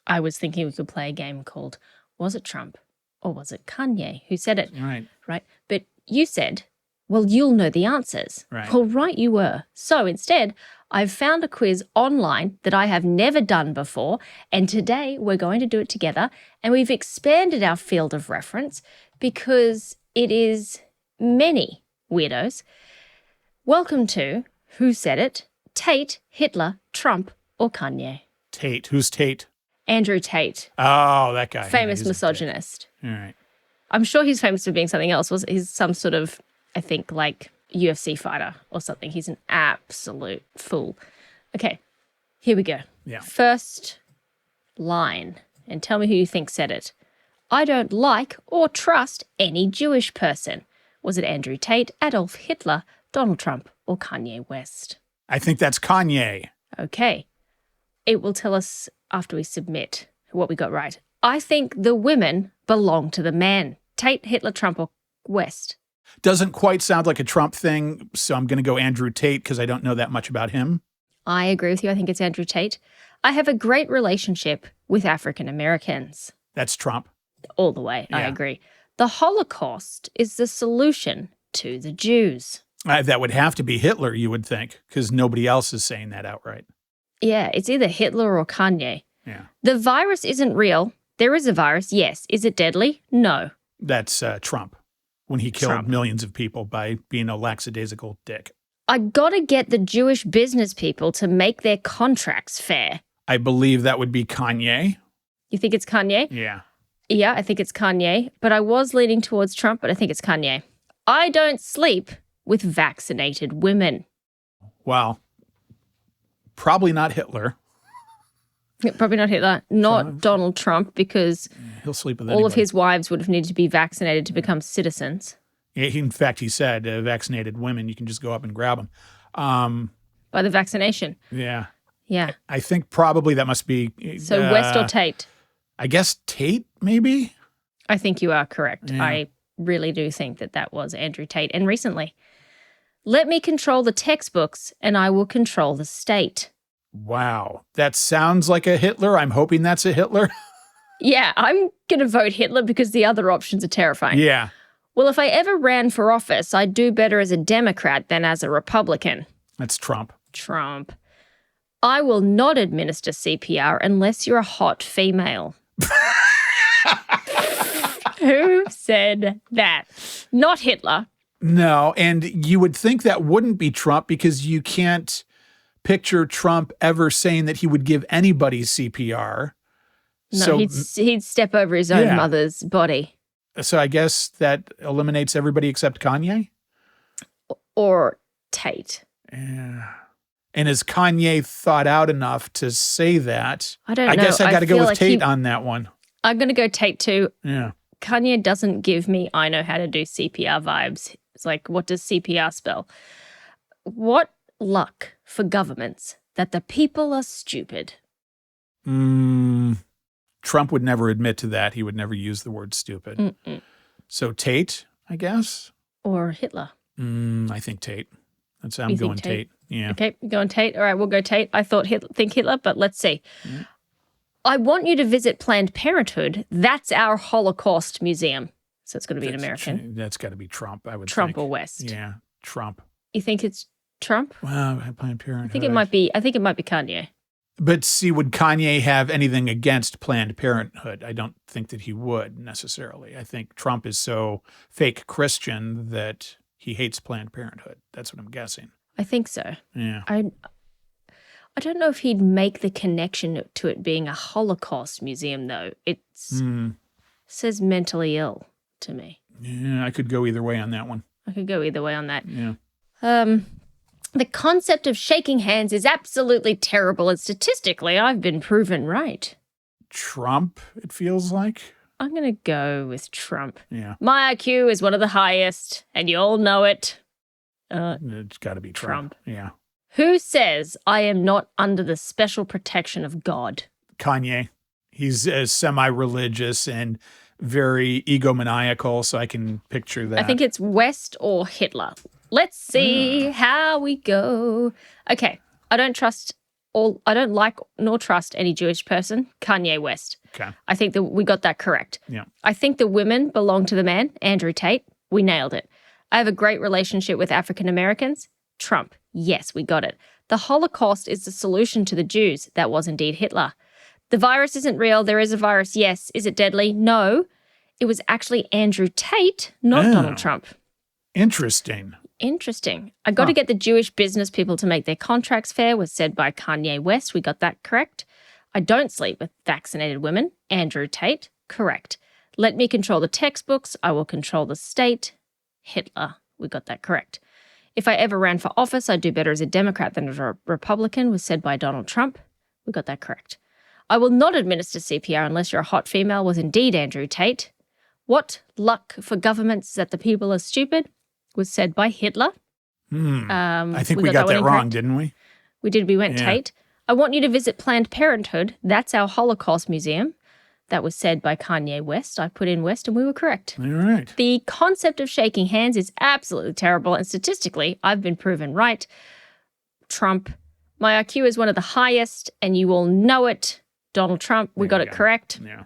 I was thinking we could play a game called Was It Trump or Was It Kanye who said it? Right. Right. But you said, well, you'll know the answers. Right. Well, right you were. So instead, I've found a quiz online that I have never done before. And today we're going to do it together. And we've expanded our field of reference because it is many weirdos. Welcome to Who Said It? Tate, Hitler, Trump, or Kanye? Tate. Who's Tate? Andrew Tate. Oh, that guy. Famous Yeah, he's a misogynist. dick. All right. I'm sure he's famous for being something else. He's some sort of, I think, like UFC fighter or something. He's an absolute fool. Okay, here we go. Yeah. First line, and tell me who you think said it. I don't like or trust any Jewish person. Was it Andrew Tate, Adolf Hitler, Donald Trump, or Kanye West? I think that's Kanye. Okay. It will tell us after we submit what we got right. I think the women belong to the man. Tate, Hitler, Trump, or West. Doesn't quite sound like a Trump thing, so I'm going to go Andrew Tate because I don't know that much about him. I agree with you. I think it's Andrew Tate. I have a great relationship with African Americans. That's Trump. All the way. I Yeah. agree. The Holocaust is the solution to the Jews. That would have to be Hitler, you would think, because nobody else is saying that outright. Yeah, it's either Hitler or Kanye. Yeah. The virus isn't real. There is a virus, yes. Is it deadly? No. That's Trump, when he killed Trump. millions of people by being a lackadaisical dick. I gotta get the Jewish business people to make their contracts fair. I believe that would be Kanye. You think it's Kanye? Yeah. Yeah, I think it's Kanye. But I was leaning towards Trump, but I think it's Kanye. I don't sleep with vaccinated women. Well, probably not Hitler. Probably not Hitler. Not Trump. Donald Trump, because He'll sleep with all of anybody. his wives would have needed to be vaccinated to become citizens. In fact, he said vaccinated women, you can just go up and grab them. By the vaccination. Yeah. Yeah. I think probably that must be. So West or Tate? I guess Tate, maybe? I think you are correct. Yeah. I really do think that was Andrew Tate. And recently, let me control the textbooks and I will control the state. Wow. That sounds like a Hitler. I'm hoping that's a Hitler. Yeah, I'm going to vote Hitler because the other options are terrifying. Yeah. Well, if I ever ran for office, I'd do better as a Democrat than as a Republican. That's Trump. Trump. I will not administer CPR unless you're a hot female. Who said that? Not Hitler. No, and you would think that wouldn't be Trump because you can't picture Trump ever saying that he would give anybody CPR. No, he'd step over his own mother's body. So I guess that eliminates everybody except Kanye? Or Tate. Yeah. And is Kanye thought out enough to say that? I don't know. I guess I got to go feel with like Tate on that one. I'm going to go Tate too. Yeah. Kanye doesn't give me I know how to do CPR vibes. It's like, what does CPR spell? What luck for governments that the people are stupid. Trump would never admit to that. He would never use the word stupid. Mm-mm. So Tate, I guess? Or Hitler. I think Tate. I'm You going think Tate. Yeah. Okay, going Tate. All right, we'll go Tate. I thought think Hitler, but let's see. Yeah. I want you to visit Planned Parenthood. That's our Holocaust museum. So it's going to be an American. That's got to be Trump, I would Trump think. or West. Yeah, Trump. You think it's Trump? Well, Planned Parenthood. I think it might be Kanye. But see, would Kanye have anything against Planned Parenthood? I don't think that he would necessarily. I think Trump is so fake Christian that he hates Planned Parenthood. That's what I'm guessing. I think so. Yeah. I don't know if he'd make the connection to it being a Holocaust museum, though. It says mentally ill to me. Yeah, I could go either way on that one. I could go either way on that. Yeah. The concept of shaking hands is absolutely terrible, and statistically, I've been proven right. Trump, it feels like. I'm going to go with Trump. Yeah. My IQ is one of the highest, and you all know it. It's got to be Trump. Yeah. Who says I am not under the special protection of God? Kanye. He's semi-religious and very egomaniacal, so I can picture that. I think it's West or Hitler. Let's see how we go. Okay, I don't like nor trust any Jewish person. Kanye West. Okay. I think that we got that correct. Yeah. I think the women belong to the man, Andrew Tate. We nailed it. I have a great relationship with African Americans. Trump. Yes, we got it. The Holocaust is the solution to the Jews. That was indeed Hitler. The virus isn't real. There is a virus. Yes. Is it deadly? No. It was actually Andrew Tate, not Donald Trump. Interesting. I got to get the Jewish business people to make their contracts fair, was said by Kanye West. We got that correct. I don't sleep with vaccinated women. Andrew Tate. Correct. Let me control the textbooks. I will control the state. Hitler. We got that correct. If I ever ran for office, I'd do better as a Democrat than as a Republican, was said by Donald Trump. We got that correct. I will not administer CPR unless you're a hot female, was indeed Andrew Tate. What luck for governments that the people are stupid, was said by Hitler. I think we got that wrong, didn't we? We did. We went Yeah. Tate. I want you to visit Planned Parenthood. That's our Holocaust museum. That was said by Kanye West. I put in West and we were correct. All right. The concept of shaking hands is absolutely terrible, and statistically, I've been proven right. Trump, my IQ is one of the highest, and you all know it. Donald Trump, we got it correct. Yeah.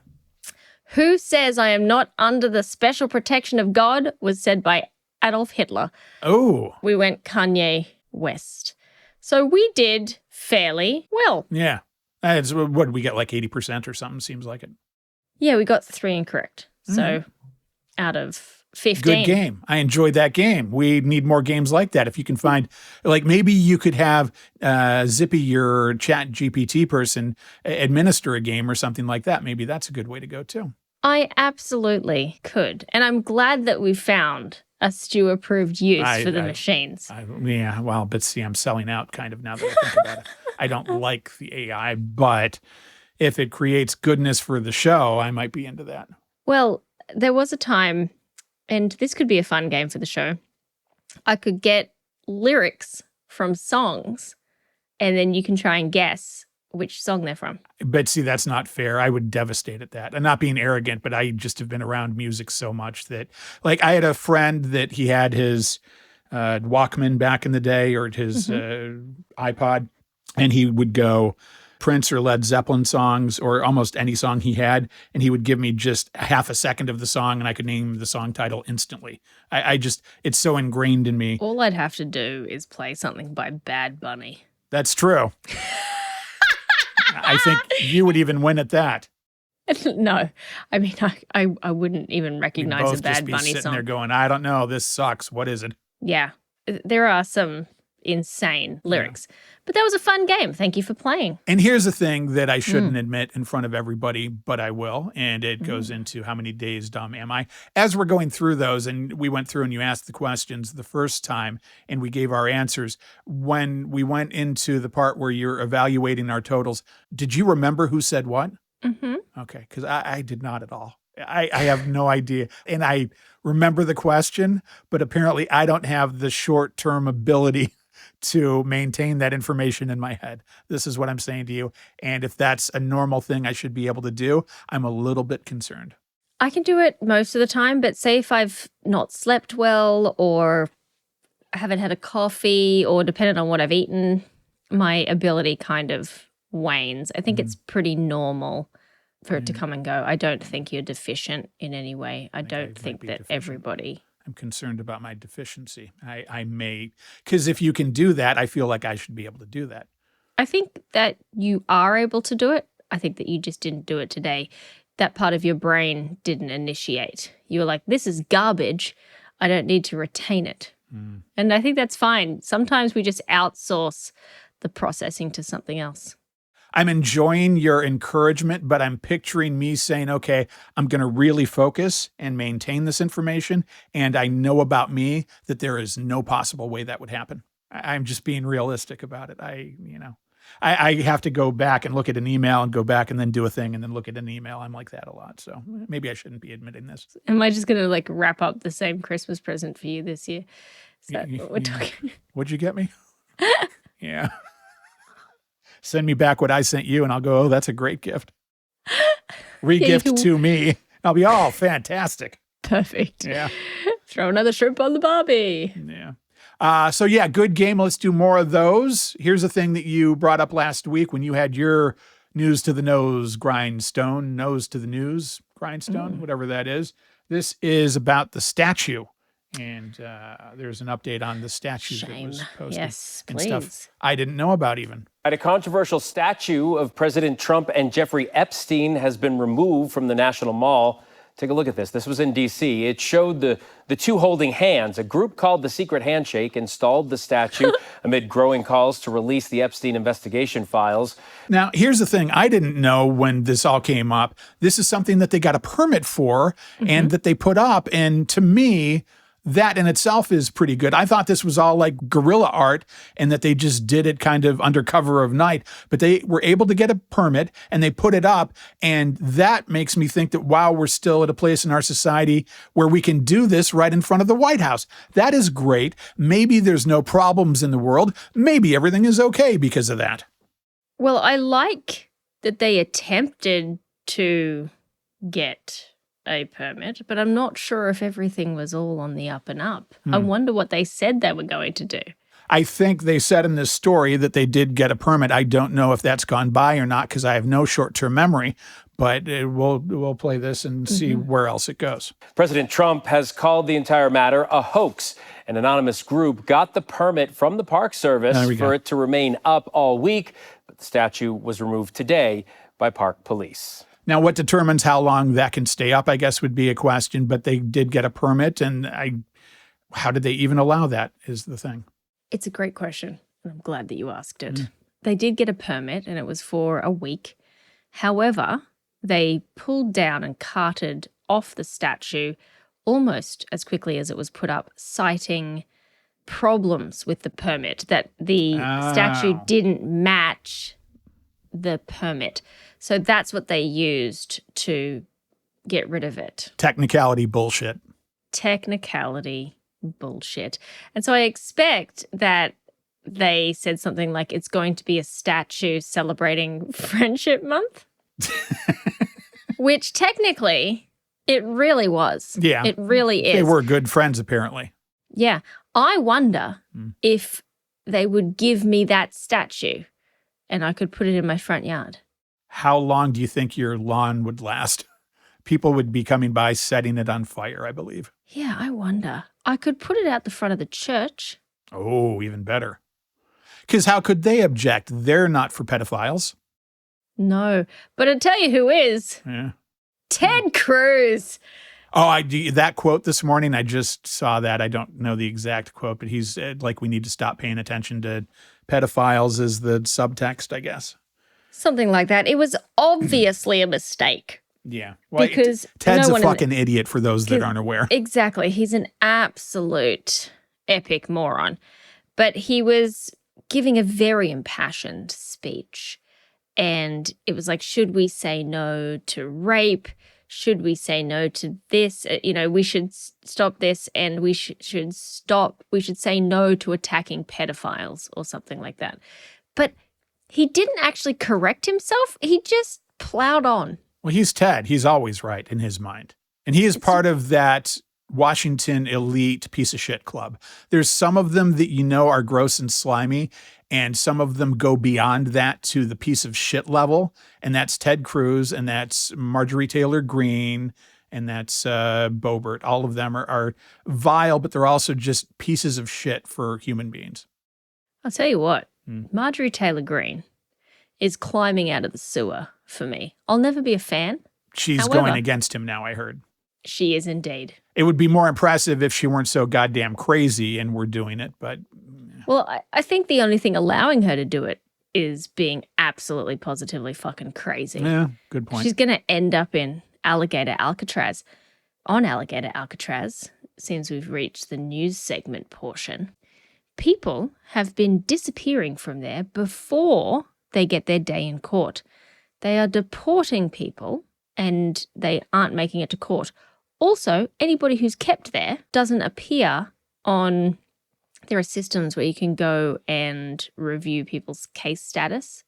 Who says I am not under the special protection of God was said by Adolf Hitler. Oh. We went Kanye West. So we did fairly well. Yeah. It's, what did we get, like 80% or something? Seems like it. Yeah, we got 3 incorrect. So out of 15. Good game. I enjoyed that game. We need more games like that. If you can find, like maybe you could have Zippy, your chat GPT person, administer a game or something like that. Maybe that's a good way to go too. I absolutely could. And I'm glad that we found a Stu-approved use for the machines. Yeah, well, but see, I'm selling out kind of now that I think about it. I don't like the AI, but if it creates goodness for the show, I might be into that. Well, there was a time, and this could be a fun game for the show, I could get lyrics from songs, and then you can try and guess which song they're from. But see, that's not fair. I would devastate at that. I'm not being arrogant, but I just have been around music so much that, like, I had a friend that he had his Walkman back in the day, or his iPod, and he would go Prince or Led Zeppelin songs, or almost any song he had, and he would give me just half a second of the song, and I could name the song title instantly. I just, it's so ingrained in me. All I'd have to do is play something by Bad Bunny. That's true. I think you would even win at that. No, I mean, I wouldn't even recognize a Bad Bunny sitting song. there going, I don't know, this sucks. What is it? Yeah, there are some insane lyrics. But that was a fun game. Thank you for playing. And here's the thing that I shouldn't admit in front of everybody, but I will. And it goes into how many days dumb am I? As we're going through those, and we went through and you asked the questions the first time and we gave our answers. When we went into the part where you're evaluating our totals, did you remember who said what? Mm-hmm. Okay, because I did not at all. I have no idea. And I remember the question, but apparently I don't have the short-term ability to maintain that information in my head. This is what I'm saying to you. And if that's a normal thing I should be able to do, I'm a little bit concerned. I can do it most of the time, but say if I've not slept well or I haven't had a coffee or depending on what I've eaten, my ability kind of wanes. I think it's pretty normal for it to come and go. I don't think you're deficient in any way. I don't think that everybody... I'm concerned about my deficiency. I may, because if you can do that, I feel like I should be able to do that. I think that you are able to do it. I think that you just didn't do it today. That part of your brain didn't initiate. You were like, this is garbage. I don't need to retain it. And I think that's fine. Sometimes we just outsource the processing to something else. I'm enjoying your encouragement, but I'm picturing me saying, okay, I'm going to really focus and maintain this information. And I know about me that there is no possible way that would happen. I'm just being realistic about it. I have to go back and look at an email and go back and then do a thing and then look at an email. I'm like that a lot. So maybe I shouldn't be admitting this. Am I just going to like wrap up the same Christmas present for you this year? Is that what we're talking? What'd you get me? Yeah. Send me back what I sent you, and I'll go, oh, that's a great gift. Re-gift to me. I'll be, oh, fantastic. Perfect. Yeah. Throw another shrimp on the Barbie. Yeah. So, yeah, good game. Let's do more of those. Here's a thing that you brought up last week when you had your news to the nose grindstone, nose to the news grindstone, whatever that is. This is about the statue. And there's an update on the statue that was posted. Yes, and please. stuff I didn't know about even. A controversial statue of President Trump and Jeffrey Epstein has been removed from the National Mall. Take a look at this. This was in D.C. It showed the two holding hands. A group called the Secret Handshake installed the statue amid growing calls to release the Epstein investigation files. Now, here's the thing. I didn't know when this all came up. This is something that they got a permit for and that they put up. And to me, that in itself is pretty good. I thought this was all like guerrilla art and that they just did it kind of under cover of night, but they were able to get a permit and they put it up. And that makes me think that, wow, we're still at a place in our society where we can do this right in front of the White House. That is great. Maybe there's no problems in the world. Maybe everything is okay because of that. Well, I like that they attempted to get a permit, but I'm not sure if everything was all on the up and up. I wonder what they said they were going to do. I think they said in this story that they did get a permit. I don't know if that's gone by or not because I have no short-term memory, but we'll play this and see where else it goes. President Trump has called the entire matter a hoax. An anonymous group got the permit from the Park Service for it to remain up all week, but the statue was removed today by park police. Now, what determines how long that can stay up, I guess, would be a question, but they did get a permit, and how did they even allow that is the thing. It's a great question, and I'm glad that you asked it. They did get a permit, and it was for a week. However, they pulled down and carted off the statue almost as quickly as it was put up, citing problems with the permit, that the statue didn't match the permit. So that's what they used to get rid of it. Technicality bullshit. Technicality bullshit. And so I expect that they said something like it's going to be a statue celebrating Friendship Month, which technically it really was. Yeah. It really is. They were good friends, apparently. Yeah. I wonder if they would give me that statue and I could put it in my front yard. How long do you think your lawn would last? People would be coming by setting it on fire, I believe. Yeah, I wonder. I could put it out the front of the church. Oh, even better. Because how could they object? They're not for pedophiles. No, but I'll tell you who is. Yeah. Ted Cruz. Oh, that quote this morning, I just saw that. I don't know the exact quote, but he's like, we need to stop paying attention to pedophiles is the subtext, I guess. Something like that. It was obviously a mistake. Yeah. Well, because Ted's a fucking idiot for those that aren't aware. Exactly. He's an absolute epic moron. But he was giving a very impassioned speech. And it was like, should we say no to rape? Should we say no to this? We should stop this, and we should say no to attacking pedophiles or something like that. But he didn't actually correct himself. He just plowed on. Well, he's Ted. He's always right in his mind. And he is part of that Washington elite piece of shit club. There's some of them that are gross and slimy, and some of them go beyond that to the piece of shit level. And that's Ted Cruz, and that's Marjorie Taylor Greene, and that's Boebert. All of them are vile, but they're also just pieces of shit for human beings. I'll tell you what, Marjorie Taylor Greene is climbing out of the sewer for me. I'll never be a fan. She's going against him now, I heard. She is indeed. It would be more impressive if she weren't so goddamn crazy and we're doing it, but... Well, I think the only thing allowing her to do it is being absolutely positively fucking crazy. Yeah, good point. She's going to end up in Alligator Alcatraz. On Alligator Alcatraz, since we've reached the news segment portion, people have been disappearing from there before they get their day in court. They are deporting people and they aren't making it to court. Also, anybody who's kept there doesn't appear on... There are systems where you can go and review people's case status.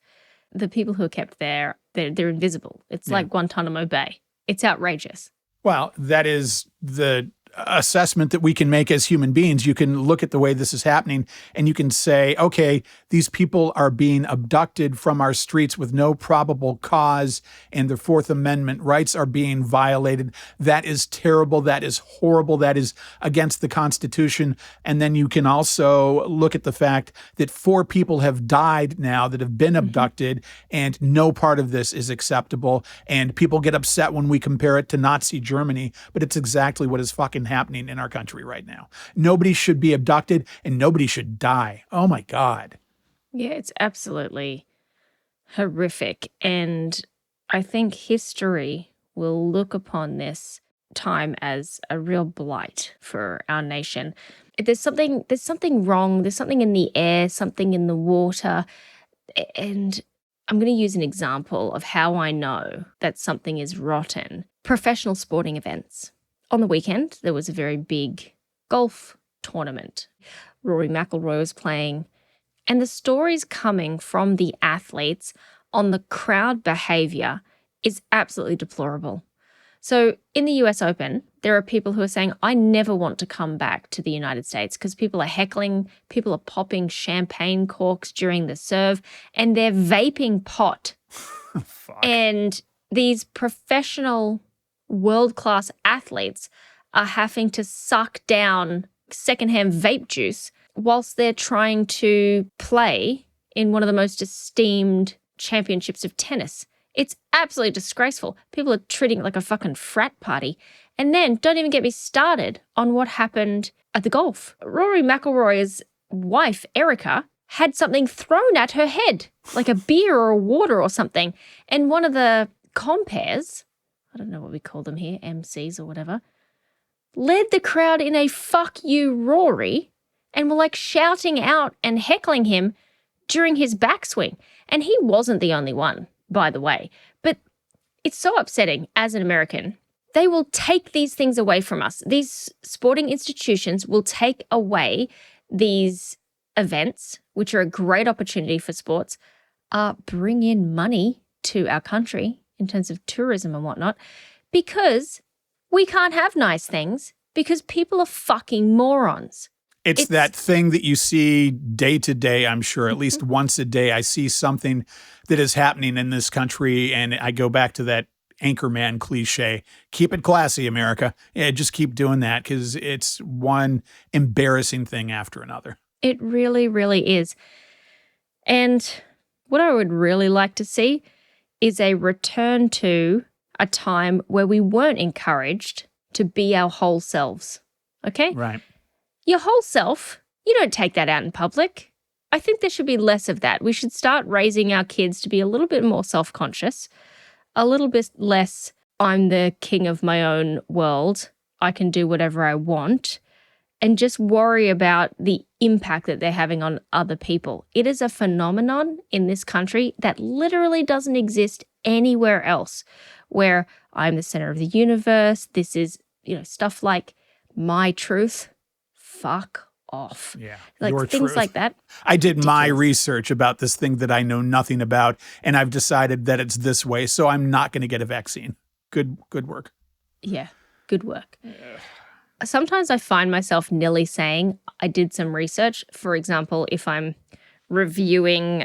The people who are kept there, they're invisible. It's like Guantanamo Bay. It's outrageous. Well, that is the assessment that we can make as human beings. You can look at the way this is happening and you can say, okay, these people are being abducted from our streets with no probable cause and their Fourth Amendment rights are being violated. That is terrible. That is horrible. That is against the Constitution. And then you can also look at the fact that 4 people have died now that have been abducted and no part of this is acceptable. And people get upset when we compare it to Nazi Germany, but it's exactly what is fucking happening in our country right now. Nobody should be abducted and nobody should die. Oh my God. Yeah, it's absolutely horrific. And I think history will look upon this time as a real blight for our nation. There's something wrong. There's something in the air, something in the water. And I'm going to use an example of how I know that something is rotten. Professional sporting events. On the weekend, there was a very big golf tournament. Rory McIlroy was playing. And the stories coming from the athletes on the crowd behavior is absolutely deplorable. So in the US Open, there are people who are saying, I never want to come back to the United States because people are heckling, people are popping champagne corks during the serve, and they're vaping pot. And these professional world-class athletes are having to suck down secondhand vape juice whilst they're trying to play in one of the most esteemed championships of tennis. It's absolutely disgraceful. People are treating it like a fucking frat party. And then don't even get me started on what happened at the golf. Rory McIlroy's wife, Erica, had something thrown at her head, like a beer or a water or something. And one of the compares, I don't know what we call them here, MCs or whatever, led the crowd in a fuck you Rory and were like shouting out and heckling him during his backswing. And he wasn't the only one, by the way. But it's so upsetting as an American. They will take these things away from us. These sporting institutions will take away these events, which are a great opportunity for sports, bring in money to our country in terms of tourism and whatnot, because we can't have nice things because people are fucking morons. It's that thing that you see day to day, I'm sure, at least once a day. I see something that is happening in this country, and I go back to that anchorman cliche. Keep it classy, America. Yeah, just keep doing that because it's one embarrassing thing after another. It really, really is. And what I would really like to see is a return to a time where we weren't encouraged to be our whole selves. Okay? Right. Your whole self, you don't take that out in public. I think there should be less of that. We should start raising our kids to be a little bit more self-conscious, a little bit less, I'm the king of my own world, I can do whatever I want, and just worry about the impact that they're having on other people. It is a phenomenon in this country that literally doesn't exist anywhere else, where I'm the center of the universe. This is, stuff like my truth. Fuck off. Yeah. Like your things truth. like that. I did my research about this thing that I know nothing about, and I've decided that it's this way, so I'm not going to get a vaccine. Good work. Yeah, good work. Sometimes I find myself nearly saying I did some research. For example, if I'm reviewing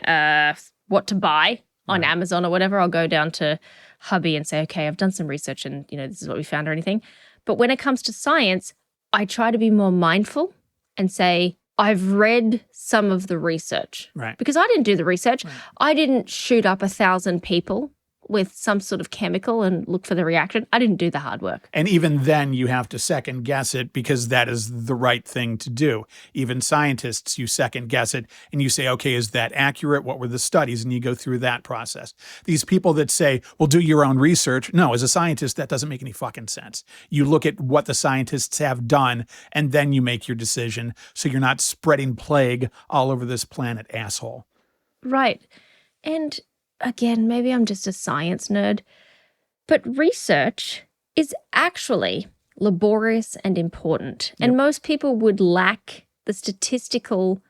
what to buy on Amazon or whatever, I'll go down to Hubby and say, okay, I've done some research and, this is what we found or anything. But when it comes to science, I try to be more mindful and say, I've read some of the research. Right. Because I didn't do the research. Right. I didn't shoot up 1,000 people with some sort of chemical and look for the reaction. I didn't do the hard work. And even then you have to second guess it because that is the right thing to do. Even scientists, you second guess it and you say, okay, is that accurate? What were the studies? And you go through that process. These people that say, well, do your own research. No, as a scientist, that doesn't make any fucking sense. You look at what the scientists have done and then you make your decision so you're not spreading plague all over this planet, asshole. Right. And again, maybe I'm just a science nerd, but research is actually laborious and important. Yep. And most people would lack the statistical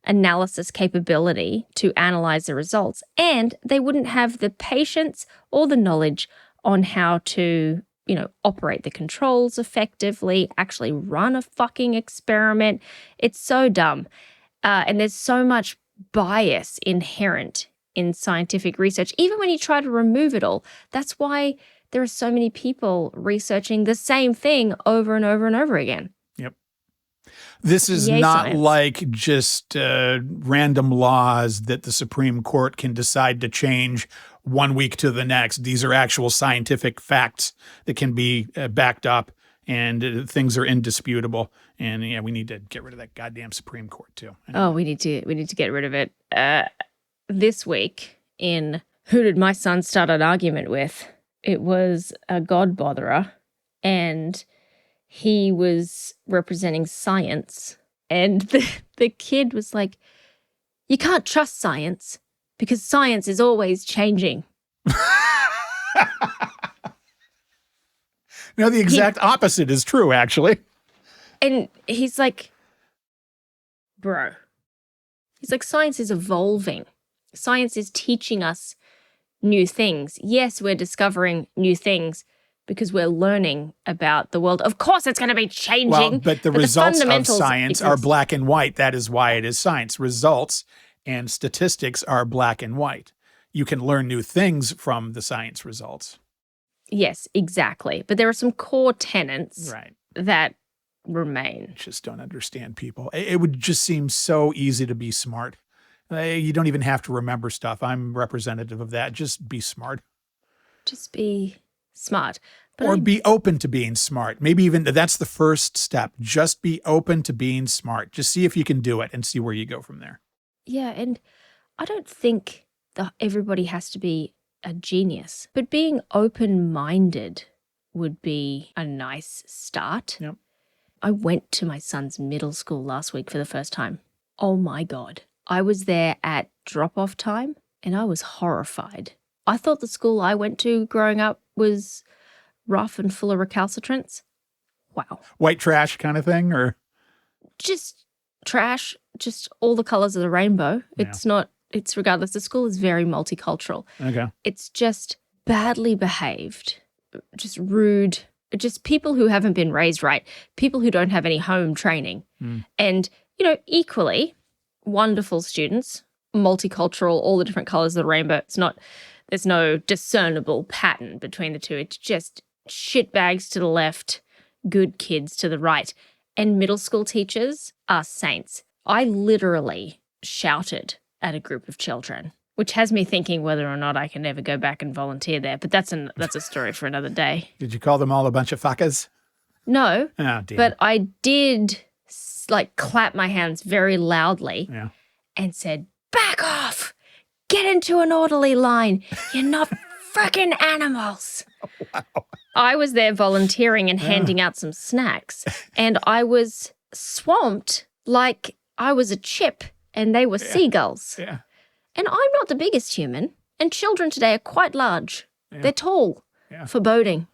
analysis capability to analyze the results, and they wouldn't have the patience or the knowledge on how to, operate the controls effectively, actually run a fucking experiment. It's so dumb. And there's so much bias inherent in scientific research, even when you try to remove it all. That's why there are so many people researching the same thing over and over and over again. Yep. This is Yay, not science. like just random laws that the Supreme Court can decide to change 1 week to the next. These are actual scientific facts that can be backed up, and things are indisputable. And yeah, we need to get rid of that goddamn Supreme Court too. Anyway. Oh, we need to get rid of it. This week in Who Did My Son Start an Argument With? It was a God botherer, and he was representing science. And the kid was like, you can't trust science because science is always changing. No, the exact opposite is true, actually. And he's like, bro, He's like, science is evolving. Science is teaching us new things. Yes, we're discovering new things because we're learning about the world. Of course, it's going to be changing. Well, but the results of fundamentals science are exist. black and white. That is why it is science. Results and statistics are black and white. You can learn new things from the science results. Yes, exactly. But there are some core tenets Right. that remain. Just don't understand people. It would just seem so easy to be smart. You don't even have to remember stuff. I'm representative of that. Just be smart. Just be smart. But Or be open to being smart. Maybe even that's the first step. Just be open to being smart. Just see if you can do it and see where you go from there. Yeah, and I don't think that everybody has to be a genius, but being open-minded would be a nice start. Yep. I went to my son's middle school last week for the first time. Oh my God. I was there at drop-off time and I was horrified. I thought the school I went to growing up was rough and full of recalcitrants. Wow. White trash kind of thing, or? Just trash, just all the colors of the rainbow. It's regardless. The school is very multicultural. Okay. It's just badly behaved, just rude, just people who haven't been raised right, people who don't have any home training. And, equally wonderful students, multicultural, all the different colors of the rainbow. There's no discernible pattern between the two. It's just shitbags to the left, good kids to the right. And middle school teachers are saints. I literally shouted at a group of children, which has me thinking whether or not I can ever go back and volunteer there. But that's a story for another day. Did you call them all a bunch of fuckers? No, Oh, dear. but I did clap my hands very loudly Yeah. and said, "Back off! Get into an orderly line. You're not frickin' animals." Wow. I was there volunteering and handing out some snacks, and I was swamped like I was a chip and they were seagulls. Yeah. And I'm not the biggest human, and children today are quite large. Yeah. They're tall, foreboding,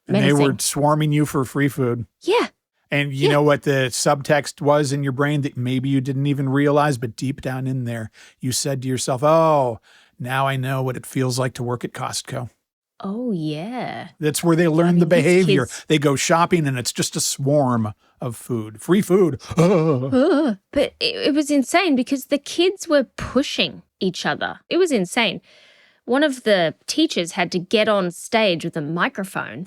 And they menacing. were swarming you for free food. Yeah. And you know what the subtext was in your brain that maybe you didn't even realize, but deep down in there, you said to yourself, oh, now I know what it feels like to work at Costco. Oh, yeah. That's where they learn the these behavior. kids- They go shopping and it's just a swarm of food. Free food. Oh. But it was insane because the kids were pushing each other. It was insane. One of the teachers had to get on stage with a microphone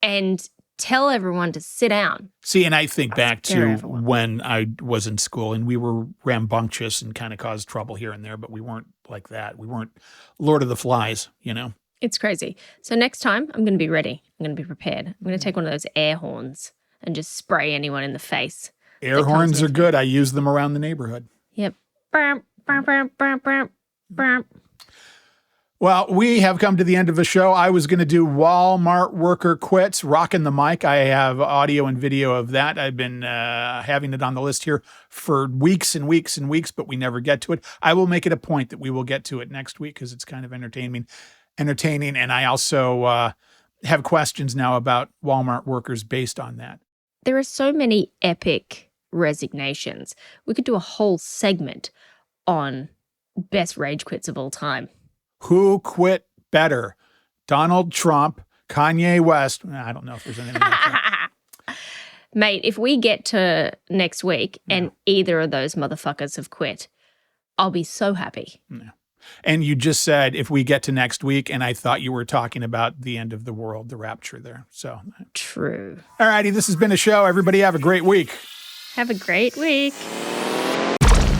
and tell everyone to sit down. See, and I think back scare to everyone. when I was in school and we were rambunctious and kind of caused trouble here and there, but we weren't like that. We weren't Lord of the Flies, It's crazy. So next time, I'm going to be ready. I'm going to be prepared. I'm going to take one of those air horns and just spray anyone in the face. Air That comes horns are with good. I use them around the neighborhood. Yep. Bam, bam, bam, bam, bam, bam. Well, we have come to the end of the show. I was going to do Walmart worker quits, rocking the mic. I have audio and video of that. I've been having it on the list here for weeks and weeks and weeks, but we never get to it. I will make it a point that we will get to it next week because it's kind of entertaining. And I also have questions now about Walmart workers based on that. There are so many epic resignations. We could do a whole segment on best rage quits of all time. Who quit better? Donald Trump, Kanye West? I don't know if there's anything like that. Mate, if we get to next week and either of those motherfuckers have quit, I'll be so happy. And you just said, if we get to next week, and I thought you were talking about the end of the world, the rapture there. So, True. all righty, this has been a show. Everybody have a great week. Have a great week.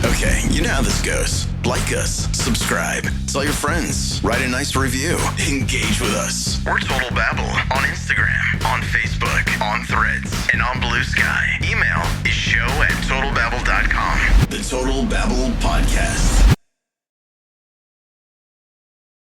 Okay, you know how this goes. Like us, subscribe, tell your friends, write a nice review, engage with us. We're Total Babble on Instagram, on Facebook, on Threads, and on Blue Sky. Email is show@totalbabble.com. The Total Babble Podcast.